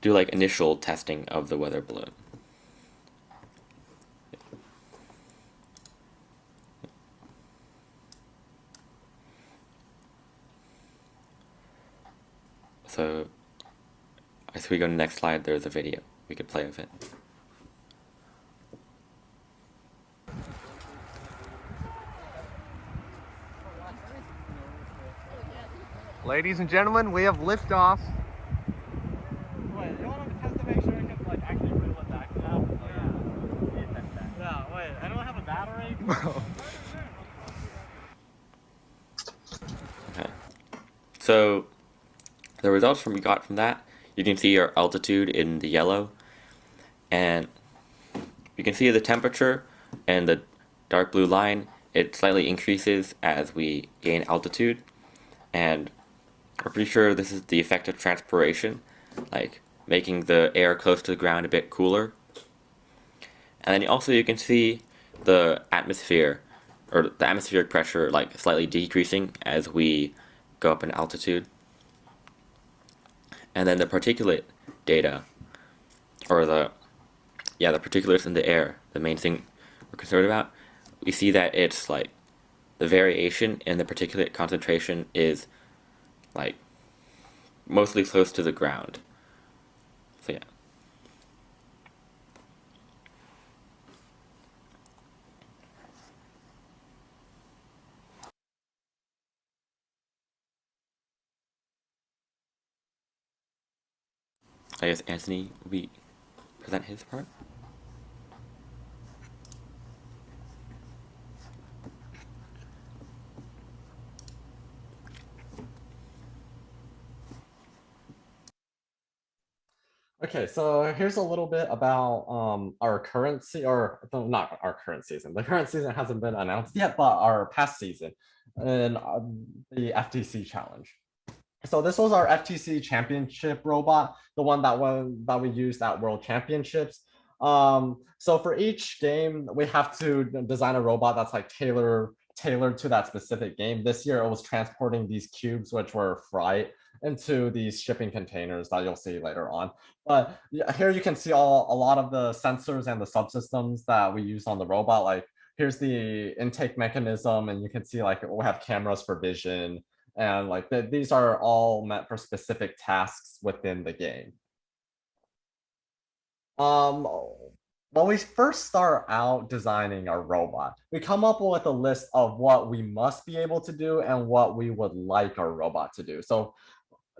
do like initial testing of the weather balloon. So as we go to the next slide, there's a video we could play of it. Ladies and gentlemen, we have liftoff. Wait, you want to test to make sure it can like actually reel it back now? Oh yeah. Yeah, wait, I don't have a battery. Okay. So the results we got from that, you can see our altitude in the yellow, and you can see the temperature and the dark blue line. It slightly increases as we gain altitude, and we're pretty sure this is the effect of transpiration, like making the air close to the ground a bit cooler. And then also you can see the atmosphere, or the atmospheric pressure, like slightly decreasing as we go up in altitude. And then the particulate data, or the particulates in the air, the main thing we're concerned about, we see that it's like the variation in the particulate concentration is like mostly close to the ground. So yeah. I guess Anthony will present his part. Okay, so here's a little bit about our current not our current season. The current season hasn't been announced yet, but our past season in the FTC challenge. So this was our Ftc Championship Robot, the one that we used at World Championships. So for each game, we have to design a robot that's like tailored to that specific game. This year, it was transporting these cubes, which were fright, into these shipping containers that you'll see later on. But here you can see a lot of the sensors and the subsystems that we use on the robot. Like here's the intake mechanism, and you can see like we have cameras for vision, and like these are all meant for specific tasks within the game. When we first start out designing our robot, we come up with a list of what we must be able to do and what we would like our robot to do. So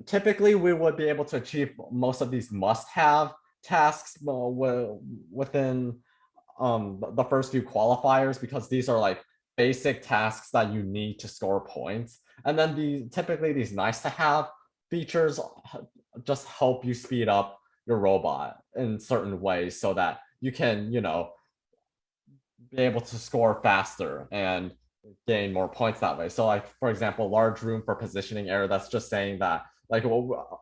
typically we would be able to achieve most of these must-have tasks within the first few qualifiers, because these are like basic tasks that you need to score points. And then typically these nice-to-have features just help you speed up your robot in certain ways so that you can, you know, be able to score faster and gain more points that way. So like, for example, large room for positioning error, that's just saying that like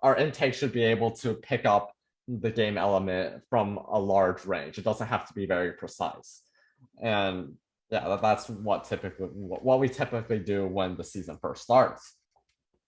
our intake should be able to pick up the game element from a large range. It doesn't have to be very precise. And yeah, that's what we typically do when the season first starts.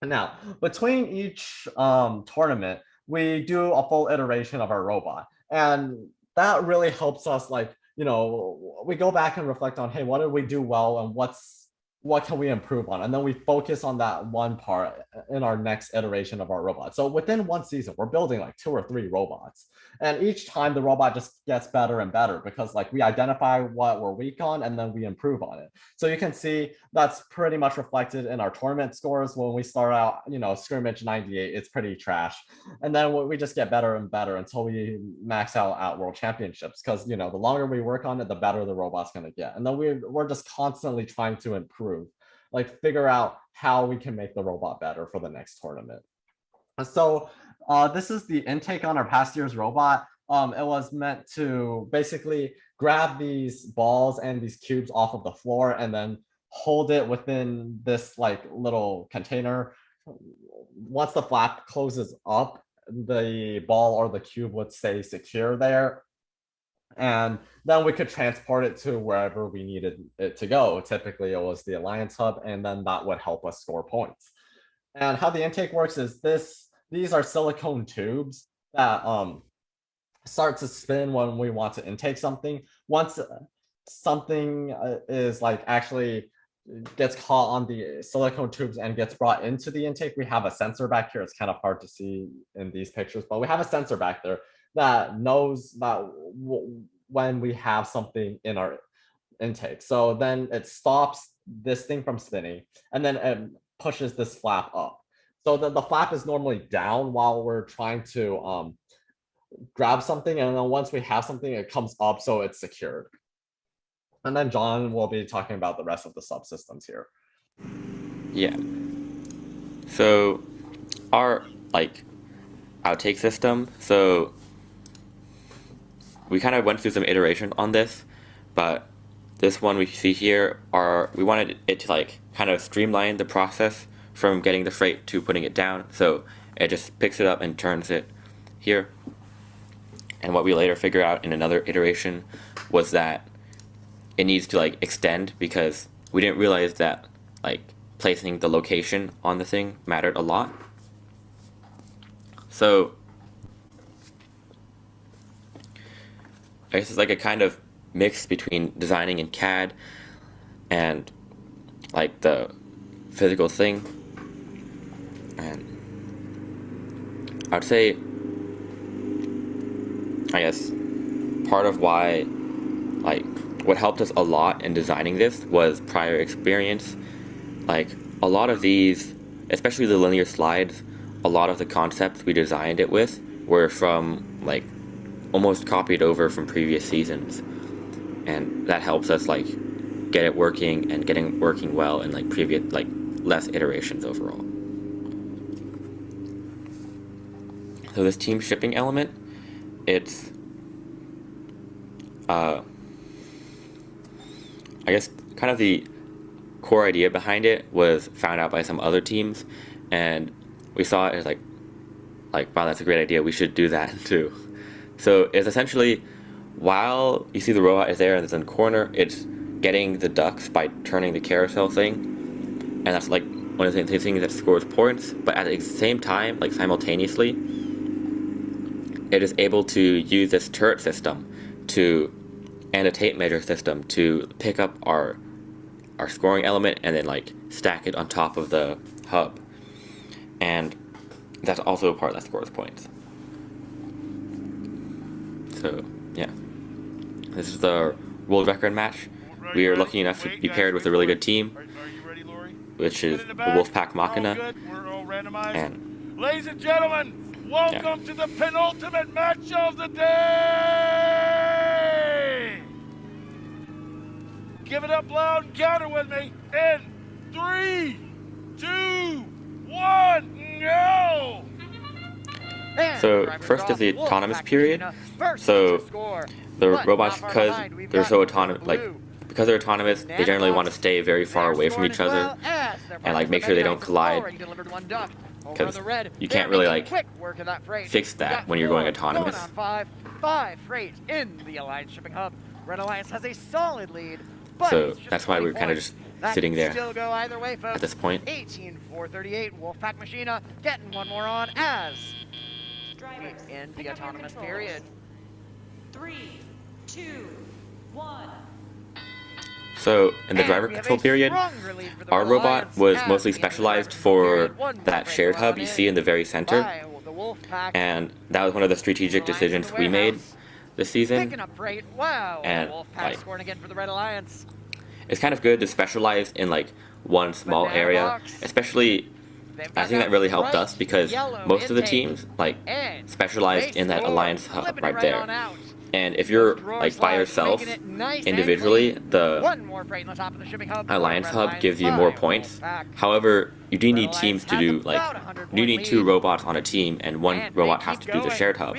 And now, between each tournament, we do a full iteration of our robot. And that really helps us, like, you know, we go back and reflect on, hey, what did we do well and what can we improve on? And then we focus on that one part in our next iteration of our robot. So within one season, we're building like 2 or 3 robots. And each time the robot just gets better and better because like we identify what we're weak on and then we improve on it. So you can see that's pretty much reflected in our tournament scores. When we start out, you know, scrimmage 98, it's pretty trash. And then we just get better and better until we max out at world championships. Because, you know, the longer we work on it, the better the robot's going to get. And then we're just constantly trying to improve, like figure out how we can make the robot better for the next tournament. So this is the intake on our past year's robot. It was meant to basically grab these balls and these cubes off of the floor and then hold it within this like little container. Once the flap closes up, the ball or the cube would stay secure there. And then we could transport it to wherever we needed it to go. Typically it was the Alliance Hub, and then that would help us score points. And how the intake works is these are silicone tubes that start to spin when we want to intake something. Once something is like actually gets caught on the silicone tubes and gets brought into the intake, we have a sensor back here. It's kind of hard to see in these pictures, but we have a sensor back there that knows that when we have something in our intake. So then it stops this thing from spinning, and then it pushes this flap up. So the flap is normally down while we're trying to grab something, and then once we have something, it comes up so it's secured. And then John will be talking about the rest of the subsystems here. Yeah. So our like outtake system, so we kind of went through some iteration on this, but this one we see here we wanted it to like kind of streamline the process from getting the freight to putting it down. So it just picks it up and turns it here. And what we later figure out in another iteration was that it needs to like extend, because we didn't realize that like placing the location on the thing mattered a lot. So I guess it's like a kind of mix between designing in CAD and like the physical thing. And I'd say, I guess, part of why, like, what helped us a lot in designing this was prior experience. Like, a lot of these, especially the linear slides, a lot of the concepts we designed it with were from, like, almost copied over from previous seasons. And that helps us, like, get it working and getting working well in, like, previous, like, less iterations overall. So this team shipping element, it's I guess kind of the core idea behind it was found out by some other teams, and we saw it as like wow, that's a great idea, we should do that too. So it's essentially, while you see the robot is there and it's in the corner, it's getting the ducks by turning the carousel thing, and that's like one of the things that scores points, but at the same time, like simultaneously, it is able to use this turret system and a tape measure system to pick up our scoring element and then like stack it on top of the hub. And that's also a part that scores points. So yeah, this is the world record match. We are lucky enough to be paired with a really good team, which is the Wolfpack Machina. And ladies and gentlemen, welcome to the penultimate match of the day. Give it up loud and counter with me in 3, 2, 1, go! So first is the autonomous period. So the robots, because they're so autonomous, because they're autonomous, they generally want to stay very far away from each other and like make sure they don't collide, because you can't really like fix that when you're going autonomous. Five freight in the Alliance shipping hub. Red Alliance has a solid lead. So that's why we're kind of just sitting there still go either way, folks. at this point. 18-438, Wolfpack Machina getting one more on as we end the autonomous period. 3, 2, 1. So in the driver control period, our robot was mostly specialized for that shared hub you see in the very center, and that was one of the strategic decisions we made this season. And like, scoring again for the Red Alliance. it's kind of good to specialize in like one small area, especially I think that really helped us because most of the teams like specialized in that Alliance hub right there. And if you're like by yourself individually, the Alliance hub gives you more points. However, you do need teams to do like, you need 2 robots on a team and 1 robot has to do the shared hub.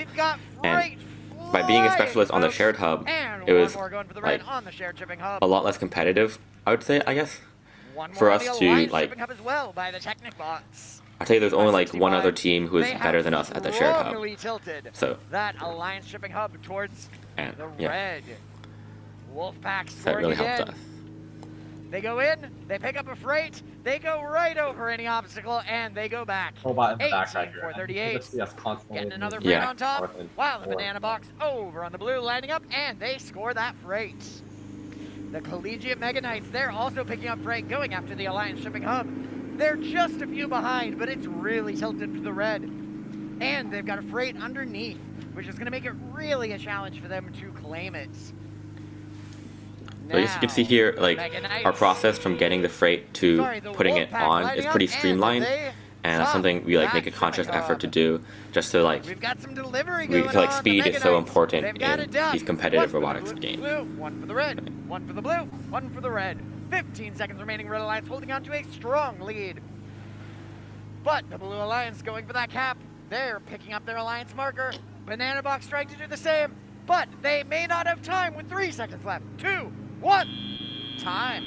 And by being a specialist on the shared hub, it was like a lot less competitive, I would say, I guess, for us to like, I'd say there's only like one other team who is better than us at the shared hub. So that Alliance shipping hub towards and the yeah, red. Wolfpack that really scoring helped again. us. They go in, they pick up a freight, they go right over any obstacle, and they go back. Robot in the back right here. 18-438. Getting another freight on top, while the banana box over on the blue, lining up, and they score that freight. The Collegiate Mega Knights, they're also picking up freight, going after the Alliance shipping hub. They're just a few behind, but it's really tilted to the red. And they've got a freight underneath, which is going to make it really a challenge for them to claim it. So as you can see here, like our process from getting the freight to putting it on is pretty streamlined, and that's something we like make a conscious effort to do, just to like, speed is so important in these competitive robotics games. One for the red, one for the blue, one for the red. 15 seconds remaining, Red Alliance holding on to a strong lead. But the Blue Alliance going for that cap. They're picking up their Alliance marker. Banana Box trying to do the same, but they may not have time with 3 seconds left. 2, 1, time.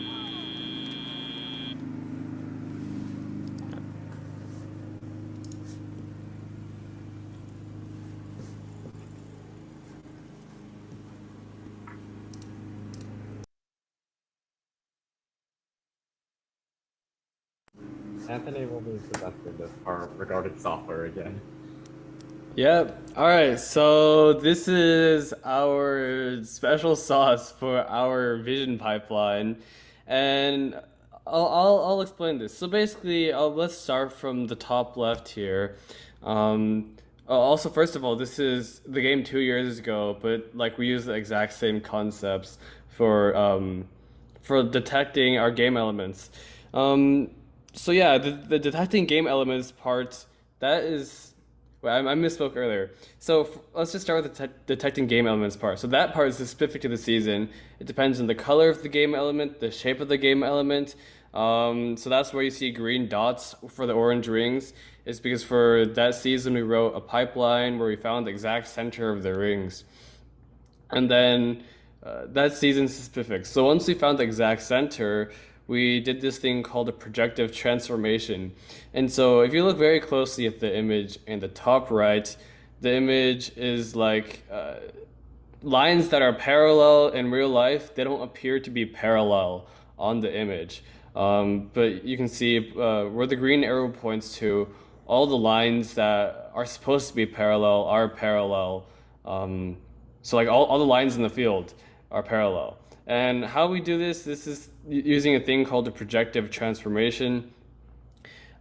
Anthony will be presenting this part regarding software again. Yep. All right. So this is our special sauce for our vision pipeline, and I'll explain this. So basically, let's start from the top left here. Also, first of all, this is the game 2 years ago, but like we use the exact same concepts for detecting our game elements. So yeah, the detecting game elements part, that is, well, I misspoke earlier. So let's just start with the detecting game elements part. So that part is specific to the season. It depends on the color of the game element, the shape of the game element. So that's where you see green dots for the orange rings. It's because for that season we wrote a pipeline where we found the exact center of the rings. And then that season's specific. So once we found the exact center, we did this thing called a projective transformation. And so if you look very closely at the image in the top right, the image is like lines that are parallel in real life. They don't appear to be parallel on the image. But you can see where the green arrow points to, all the lines that are supposed to be parallel are parallel. So like all the lines in the field are parallel. And how we do this is using a thing called the projective transformation.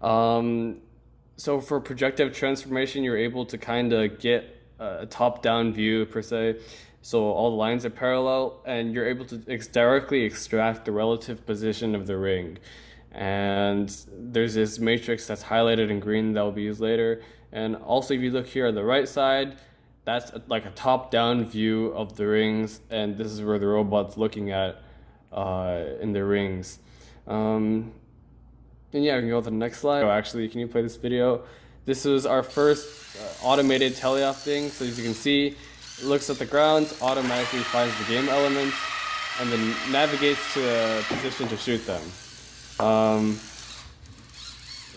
So for projective transformation, you're able to kind of get a top-down view per se. So all the lines are parallel, and you're able to directly extract the relative position of the ring. And there's this matrix that's highlighted in green that will be used later. And also, if you look here on the right side, that's like a top-down view of the rings, and this is where the robot's looking at in the rings. And yeah, we can go to the next slide. Oh, actually, can you play this video? This was our first automated teleopting. So as you can see, it looks at the ground, automatically finds the game elements, and then navigates to a position to shoot them.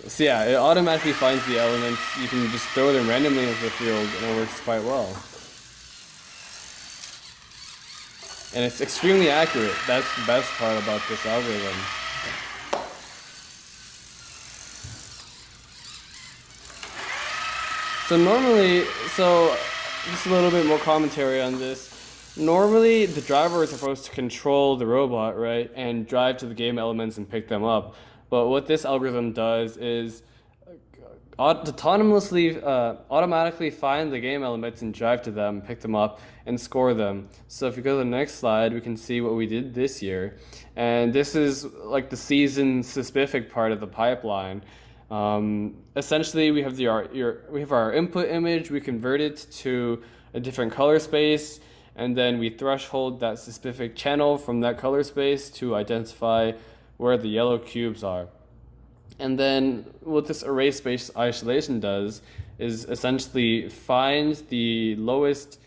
So yeah, it automatically finds the elements. You can just throw them randomly into the field, and it works quite well. And it's extremely accurate. That's the best part about this algorithm. So normally, just a little bit more commentary on this. Normally, the driver is supposed to control the robot, right, and drive to the game elements and pick them up. But what this algorithm does is autonomously, automatically find the game elements and drive to them, pick them up, and score them. So if you go to the next slide, we can see what we did this year. And this is like the season-specific part of the pipeline. Essentially, we have our input image, we convert it to a different color space, and then we threshold that specific channel from that color space to identify where the yellow cubes are. And then what this array space isolation does is essentially find the lowest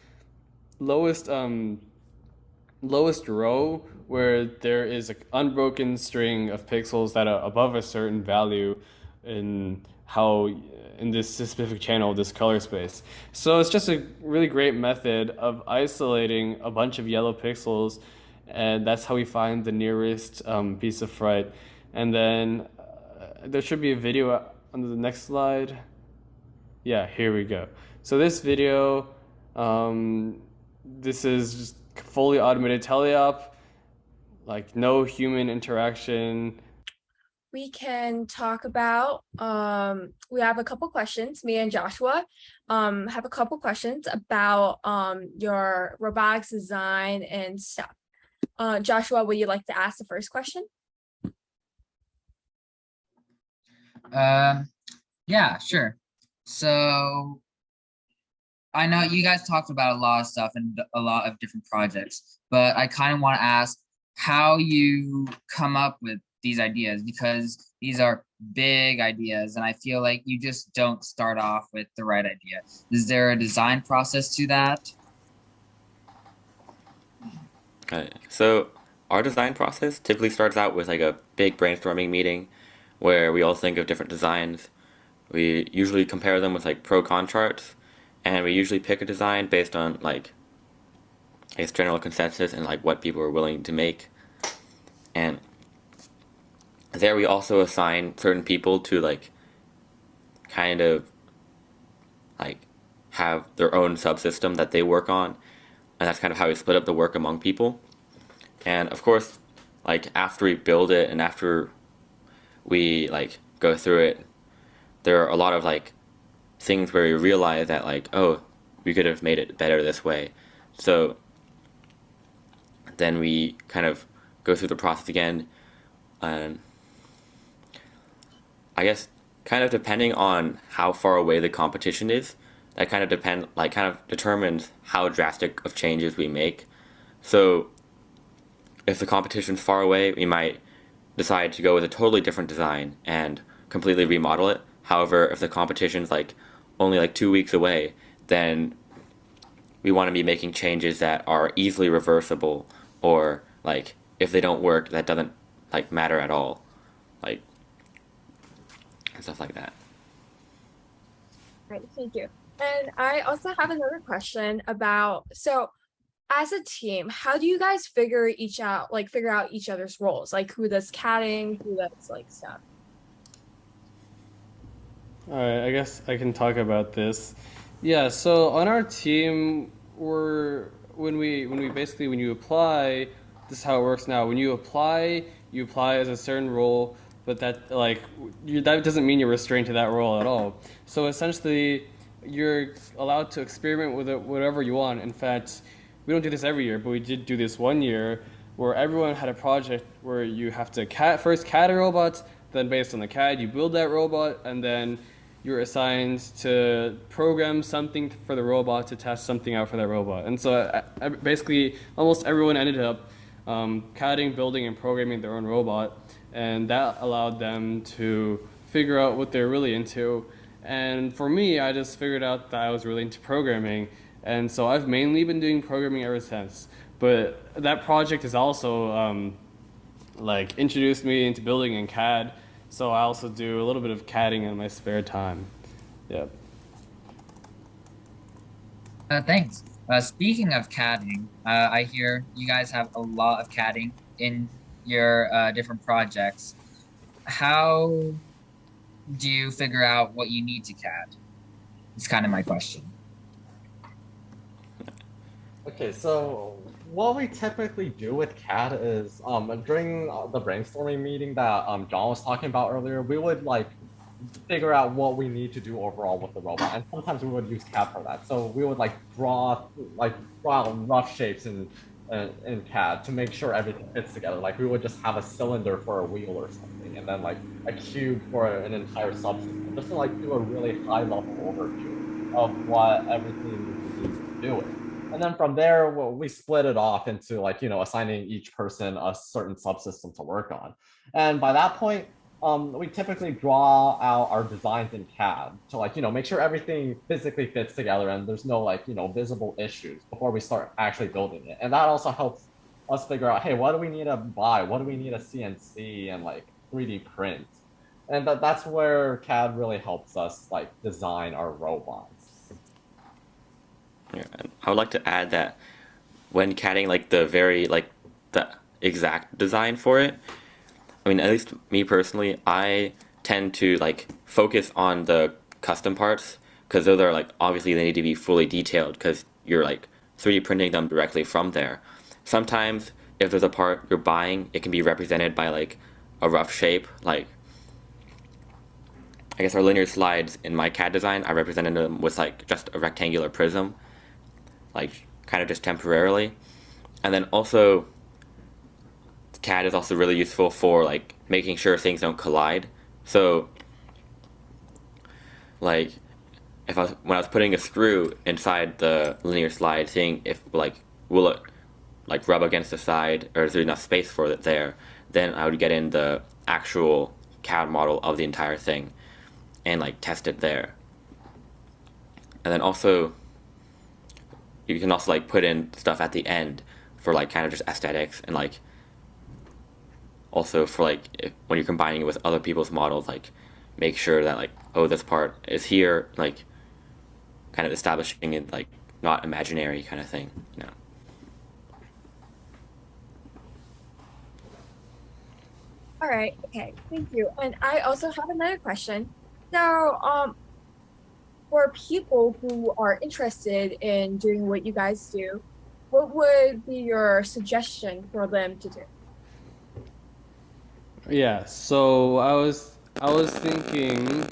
row where there is an unbroken string of pixels that are above a certain value in this specific channel, this color space. So it's just a really great method of isolating a bunch of yellow pixels, and that's how we find the nearest piece of fright. And then there should be a video on the next slide. Yeah, here we go. So this video, this is just fully automated teleop, like no human interaction. We can talk about, we have a couple questions. Me and Joshua have a couple questions about your robotics design and stuff. Joshua, would you like to ask the first question? Yeah, sure. So I know you guys talked about a lot of stuff and a lot of different projects, but I kind of want to ask how you come up with these ideas, because these are big ideas and I feel like you just don't start off with the right idea. Is there a design process to that? Okay, so our design process typically starts out with like a big brainstorming meeting where we all think of different designs. We usually compare them with like pro-con charts, and we usually pick a design based on like I guess general consensus and like what people are willing to make. And there we also assign certain people to like kind of like have their own subsystem that they work on, and that's kind of how we split up the work among people. And of course, like after we build it and after we like go through it, there are a lot of like things where we realize that like, oh, we could have made it better this way. So then we kind of go through the process again, and I guess kind of depending on how far away the competition is, that kind of determines how drastic of changes we make. So if the competition's far away, we might decide to go with a totally different design and completely remodel it. However, if the competition's like only like 2 weeks away, then we want to be making changes that are easily reversible, or like if they don't work, that doesn't like matter at all, like and stuff like that. Right, thank you. And I also have another question about, so as a team, how do you guys figure out each other's roles? Like who does CADing, who does like stuff? All right, I guess I can talk about this. Yeah, so on our team, when you apply, this is how it works now. When you apply as a certain role, but that that doesn't mean you're restrained to that role at all. So essentially, you're allowed to experiment with it whatever you want. In fact, we don't do this every year, but we did do this one year where everyone had a project where you have to first CAD a robot, then based on the CAD, you build that robot, and then you're assigned to program something for the robot to test something out for that robot. And so basically, almost everyone ended up CADing, building, and programming their own robot, and that allowed them to figure out what they're really into. And for me, I just figured out that I was really into programming, and so I've mainly been doing programming ever since. But that project has also introduced me into building in CAD, so I also do a little bit of CADing in my spare time. Yep. Thanks. Speaking of CADing, I hear you guys have a lot of CADing in your different projects. How do you figure out what you need to CAD? It's kind of my question. Okay, so what we typically do with CAD is during the brainstorming meeting that John was talking about earlier, we would figure out what we need to do overall with the robot, and sometimes we would use CAD for that. So we would draw out rough shapes in CAD to make sure everything fits together. Like we would just have a cylinder for a wheel or something, and then a cube for an entire subsystem, just to do a really high level overview of what everything needs to do it. And then from there, we split it off into assigning each person a certain subsystem to work on. And by that point, we typically draw out our designs in CAD to make sure everything physically fits together and there's no visible issues before we start actually building it. And that also helps us figure out, hey, what do we need to buy? What do we need to CNC and 3D print? And that's where CAD really helps us design our robots. Yeah, I would like to add that when CADing the exact design for it, I mean, at least me personally, I tend to focus on the custom parts because those are obviously they need to be fully detailed because you're 3D printing them directly from there. Sometimes if there's a part you're buying, it can be represented by a rough shape. I guess our linear slides in my CAD design, I represented them with just a rectangular prism, kind of just temporarily. And then also CAD is also really useful for making sure things don't collide. So when I was putting a screw inside the linear slide, seeing if will it rub against the side or is there enough space for it there, then I would get in the actual CAD model of the entire thing and test it there. And then also you can also put in stuff at the end for kind of just aesthetics and also for when you're combining it with other people's models, make sure that oh, this part is here, kind of establishing it not imaginary kind of thing, you know. All right, okay, thank you. And I also have another question. So for people who are interested in doing what you guys do, what would be your suggestion for them to do? Yeah, so I was thinking,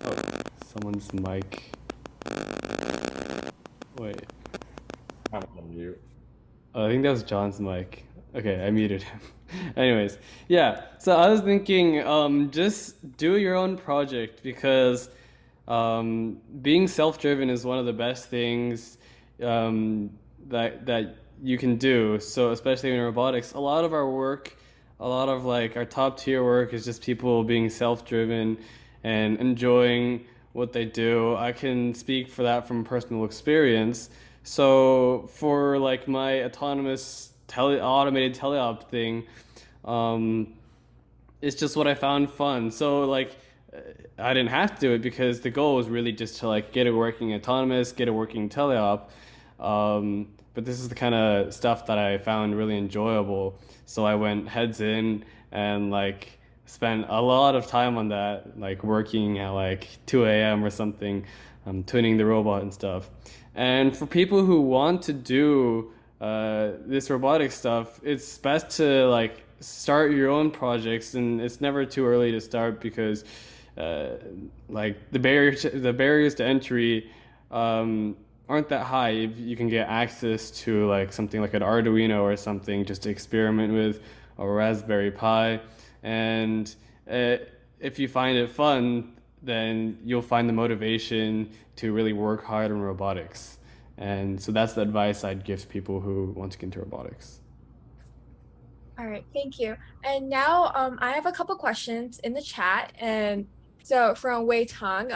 oh, someone's mic. Wait. I'm on mute. Oh, I think that was John's mic. Okay, I muted him. Anyways, yeah, so I was thinking, just do your own project because being self-driven is one of the best things that you can do. So especially in robotics, a lot of our work, a lot of our top tier work is just people being self-driven and enjoying what they do. I can speak for that from personal experience. So for my autonomous automated teleop thing, it's just what I found fun. So I didn't have to do it because the goal was really just to get it working autonomous, get it working teleop. but this is the kind of stuff that I found really enjoyable. So I went heads in and like spent a lot of time on that, like working at like 2 a.m. or something, tuning the robot and stuff. And for people who want to do this robotic stuff, it's best to like start your own projects, and it's never too early to start because like the barriers to entry aren't that high. If you can get access to like something like an Arduino or something just to experiment with, or Raspberry Pi, and if you find it fun, then you'll find the motivation to really work hard on robotics. And so that's the advice I'd give to people who want to get into robotics. All right, thank you. And now I have a couple questions in the chat. And so from Wei Tang,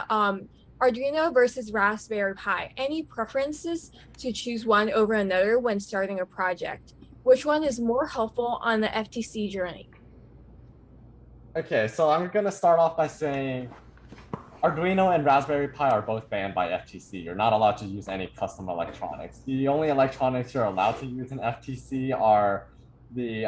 Arduino versus Raspberry Pi, any preferences to choose one over another when starting a project? Which one is more helpful on the FTC journey? Okay, so I'm gonna start off by saying Arduino and Raspberry Pi are both banned by FTC. You're not allowed to use any custom electronics. The only electronics you're allowed to use in FTC are the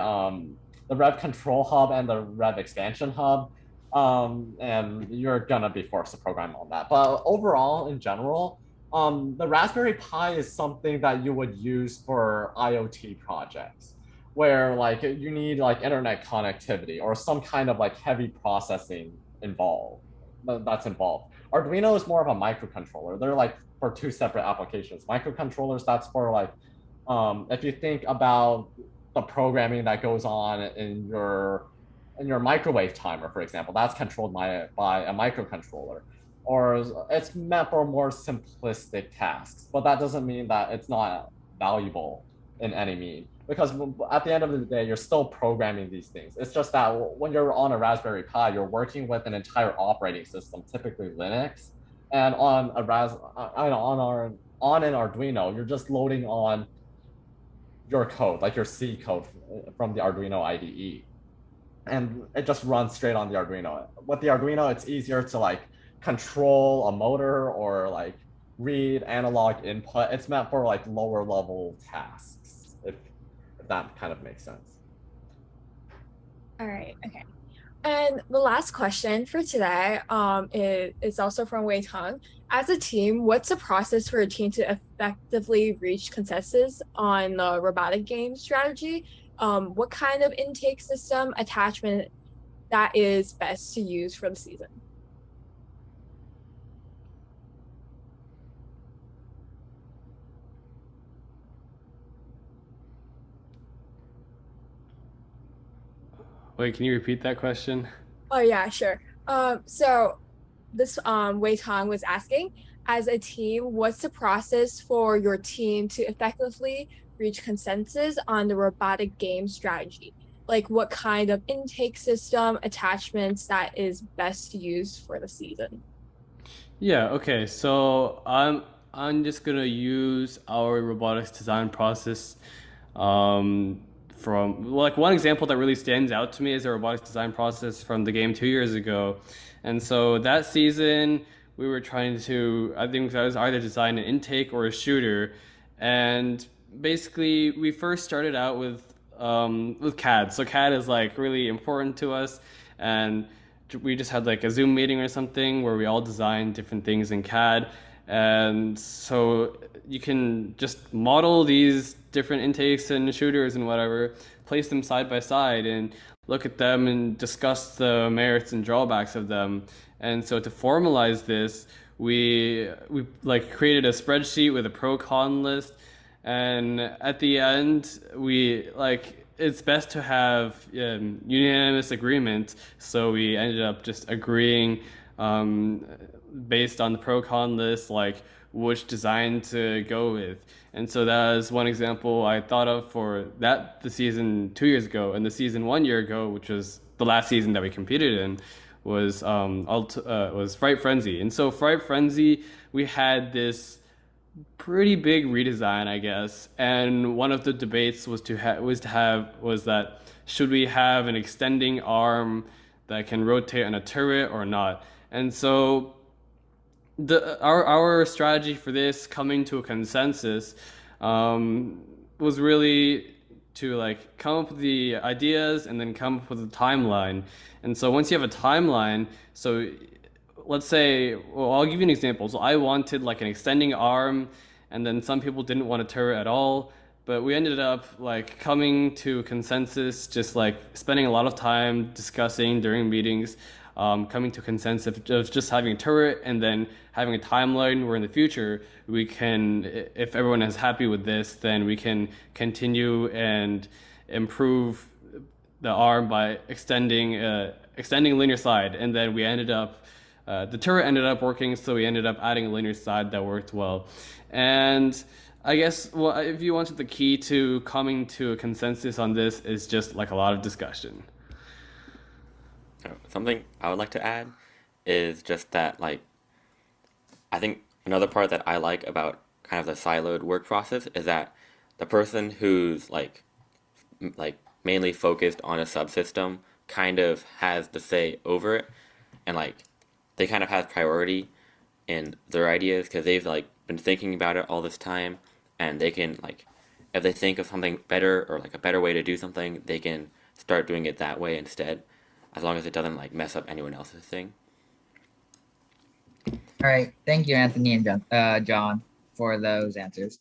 Rev Control Hub and the Rev Expansion Hub, and you're gonna be forced to program on that. But overall, in general, the Raspberry Pi is something that you would use for IoT projects, where like you need like internet connectivity or some kind of like heavy processing that's involved. Arduino is more of a microcontroller. They're like for two separate applications. Microcontrollers, that's for like, if you think about the programming that goes on in your microwave timer, for example, that's controlled by a microcontroller. Or it's meant for more simplistic tasks, but that doesn't mean that it's not valuable in any mean, because at the end of the day, you're still programming these things. It's just that when you're on a Raspberry Pi, you're working with an entire operating system, typically Linux, and on an Arduino, you're just loading on your code, like your C code from the Arduino IDE, and it just runs straight on the Arduino. With the Arduino, it's easier to like control a motor or like read analog input. It's meant for like lower level tasks, if that kind of makes sense. All right, okay. And the last question for today is also from Wei Tang. As a team, what's the process for a team to effectively reach consensus on the robotic game strategy? What kind of intake system attachment that is best to use for the season? Wait, can you repeat that question? Oh yeah, sure. So this Wei Tang was asking, as a team, what's the process for your team to effectively reach consensus on the robotic game strategy? Like what kind of intake system attachments that is best to use for the season? Yeah, okay. So I'm just gonna use our robotics design process. From like one example that really stands out to me is the robotics design process from the game 2 years ago. And so that season we were trying to, I think that was either design an intake or a shooter. And basically we first started out with CAD. So CAD is like really important to us, and we just had like a Zoom meeting or something where we all designed different things in CAD. And so you can just model these different intakes and shooters and whatever, place them side by side and look at them and discuss the merits and drawbacks of them. And so to formalize this, we like created a spreadsheet with a pro-con list. And at the end, it's best to have unanimous agreement. So we ended up just agreeing based on the pro-con list, like which design to go with. And so that is one example I thought of for that, the season 2 years ago. And the season 1 year ago, which was the last season that we competed in, was Fright Frenzy. And so Fright Frenzy, we had this pretty big redesign, I guess. And one of the debates was that should we have an extending arm that can rotate on a turret or not? And so our strategy for this, coming to a consensus, was really to like come up with the ideas and then come up with a timeline. And so once you have a timeline, so let's say, well, I'll give you an example. So I wanted like an extending arm, and then some people didn't want a turret at all. But we ended up like coming to a consensus, just like spending a lot of time discussing during meetings, coming to a consensus of just having a turret and then having a timeline where in the future we can, if everyone is happy with this, then we can continue and improve the arm by extending linear side. And then we ended up, the turret ended up working, so we ended up adding a linear side that worked well. And I guess, well, if you wanted, the key to coming to a consensus on this is just like a lot of discussion. Something I would like to add is just that, like, I think another part that I like about kind of the siloed work process is that the person who's like mainly focused on a subsystem kind of has the say over it, and like they kind of have priority in their ideas because they've like been thinking about it all this time. And they can, like, if they think of something better or like a better way to do something, they can start doing it that way instead, as long as it doesn't like mess up anyone else's thing. All right, thank you, Anthony and John, for those answers.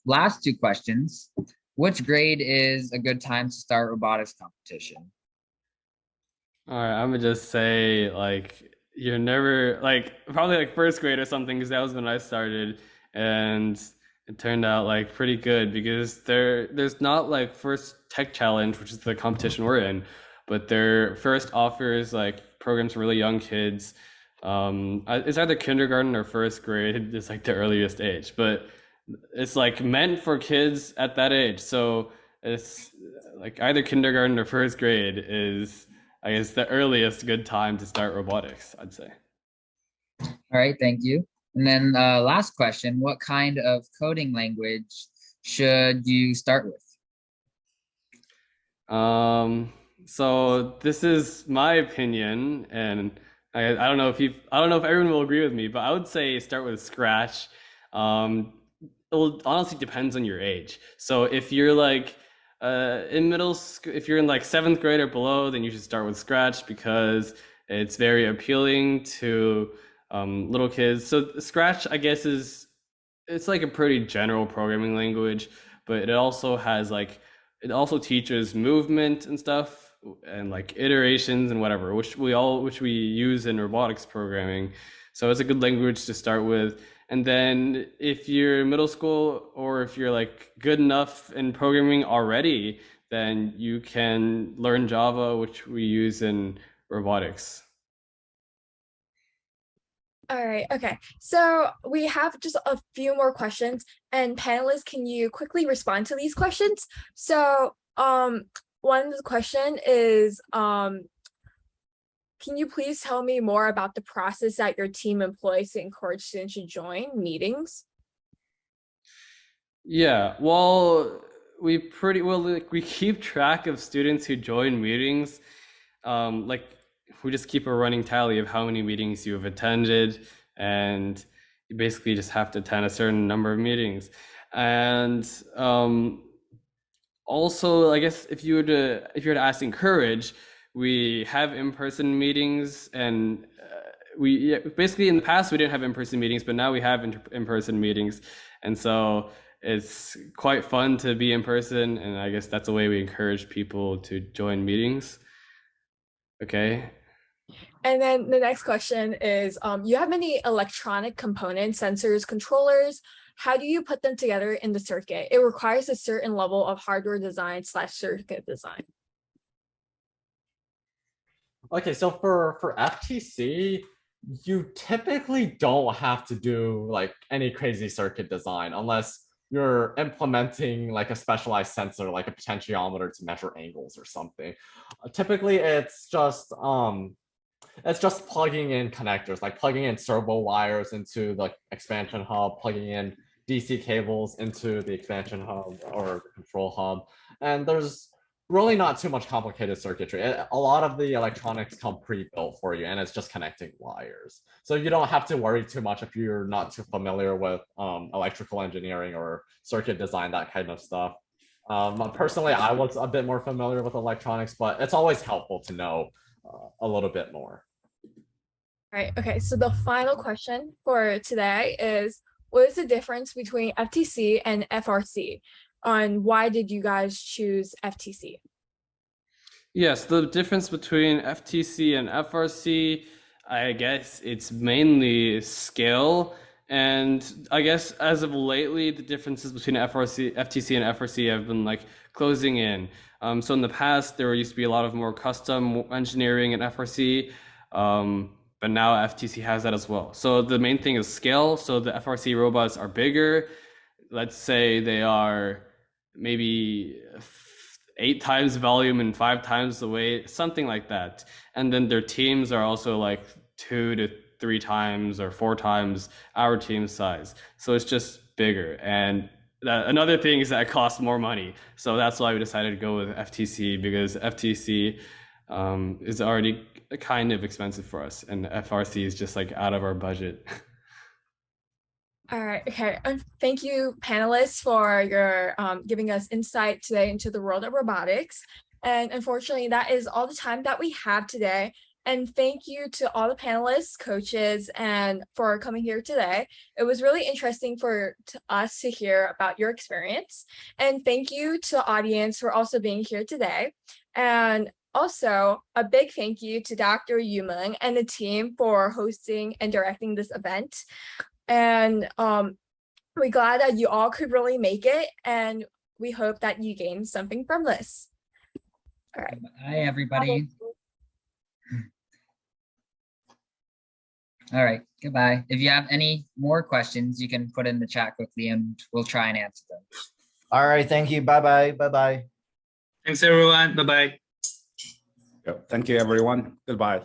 Last two questions. Which grade is a good time to start robotics competition? All right, I'm gonna just say like you're never like probably like first grade or something, because that was when I started, and it turned out like pretty good because there's not like first tech challenge, which is the competition we're in, but their first offers like programs for really young kids. It's either kindergarten or first grade. It's like the earliest age, but it's like meant for kids at that age. So it's like either kindergarten or first grade is, I guess, the earliest good time to start robotics, I'd say. All right, thank you. And then last question, what kind of coding language should you start with? So this is my opinion, and I don't know if everyone will agree with me, but I would say start with Scratch. It honestly depends on your age. So if you're like in middle school, if you're in like 7th grade or below, then you should start with Scratch because it's very appealing to little kids. So Scratch, I guess, it's like a pretty general programming language, but it also has like, it also teaches movement and stuff and like iterations and whatever, which we use in robotics programming. So it's a good language to start with. And then if you're middle school, or if you're like good enough in programming already, then you can learn Java, which we use in robotics. All right, okay. So we have just a few more questions, and panelists, can you quickly respond to these questions? So one of the question is, can you please tell me more about the process that your team employs to encourage students to join meetings? Yeah, well, we keep track of students who join meetings. Like we just keep a running tally of how many meetings you have attended, and you basically just have to attend a certain number of meetings. And also, I guess if you were to ask encourage, we have in-person meetings, and basically in the past we didn't have in-person meetings, but now we have in-person meetings, and so it's quite fun to be in person, and I guess that's a way we encourage people to join meetings. Okay. And then the next question is, you have many electronic components, sensors, controllers. How do you put them together in the circuit? It requires a certain level of hardware design / circuit design. Okay, so for FTC, you typically don't have to do like any crazy circuit design unless you're implementing like a specialized sensor, like a potentiometer to measure angles or something. Typically, it's just plugging in connectors, like plugging in servo wires into the expansion hub, plugging in DC cables into the expansion hub or the control hub. And there's really not too much complicated circuitry. A lot of the electronics come pre-built for you, and it's just connecting wires. So you don't have to worry too much if you're not too familiar with electrical engineering or circuit design, that kind of stuff. Personally, I was a bit more familiar with electronics, but it's always helpful to know a little bit more. All right, okay, so the final question for today is, what is the difference between FTC and FRC? And why did you guys choose FTC? Yes, the difference between FTC and FRC, I guess it's mainly scale. And I guess as of lately, the differences between FTC and FRC have been like closing in. So in the past, there used to be a lot of more custom engineering in FRC, but now FTC has that as well. So the main thing is scale. So the FRC robots are bigger. Let's say they are maybe 8 times volume and 5 times the weight, something like that. And then their teams are also like 2 to 3 times or 4 times our team size. So it's just bigger. And another thing is that it costs more money. So that's why we decided to go with FTC, because FTC is already kind of expensive for us, and FRC is just like out of our budget. All right, okay. Thank you, panelists, for your giving us insight today into the world of robotics. And unfortunately, that is all the time that we have today. And thank you to all the panelists, coaches, and for coming here today. It was really interesting for us to hear about your experience. And thank you to the audience for also being here today. And also, a big thank you to Dr. Meng and the team for hosting and directing this event. And we're glad that you all could really make it, and we hope that you gained something from this. All right. Hi, everybody. All right, goodbye. If you have any more questions, you can put in the chat quickly and we'll try and answer them. All right, thank you. Bye-bye. Bye-bye. Thanks, everyone. Bye-bye. Thank you, everyone. Goodbye.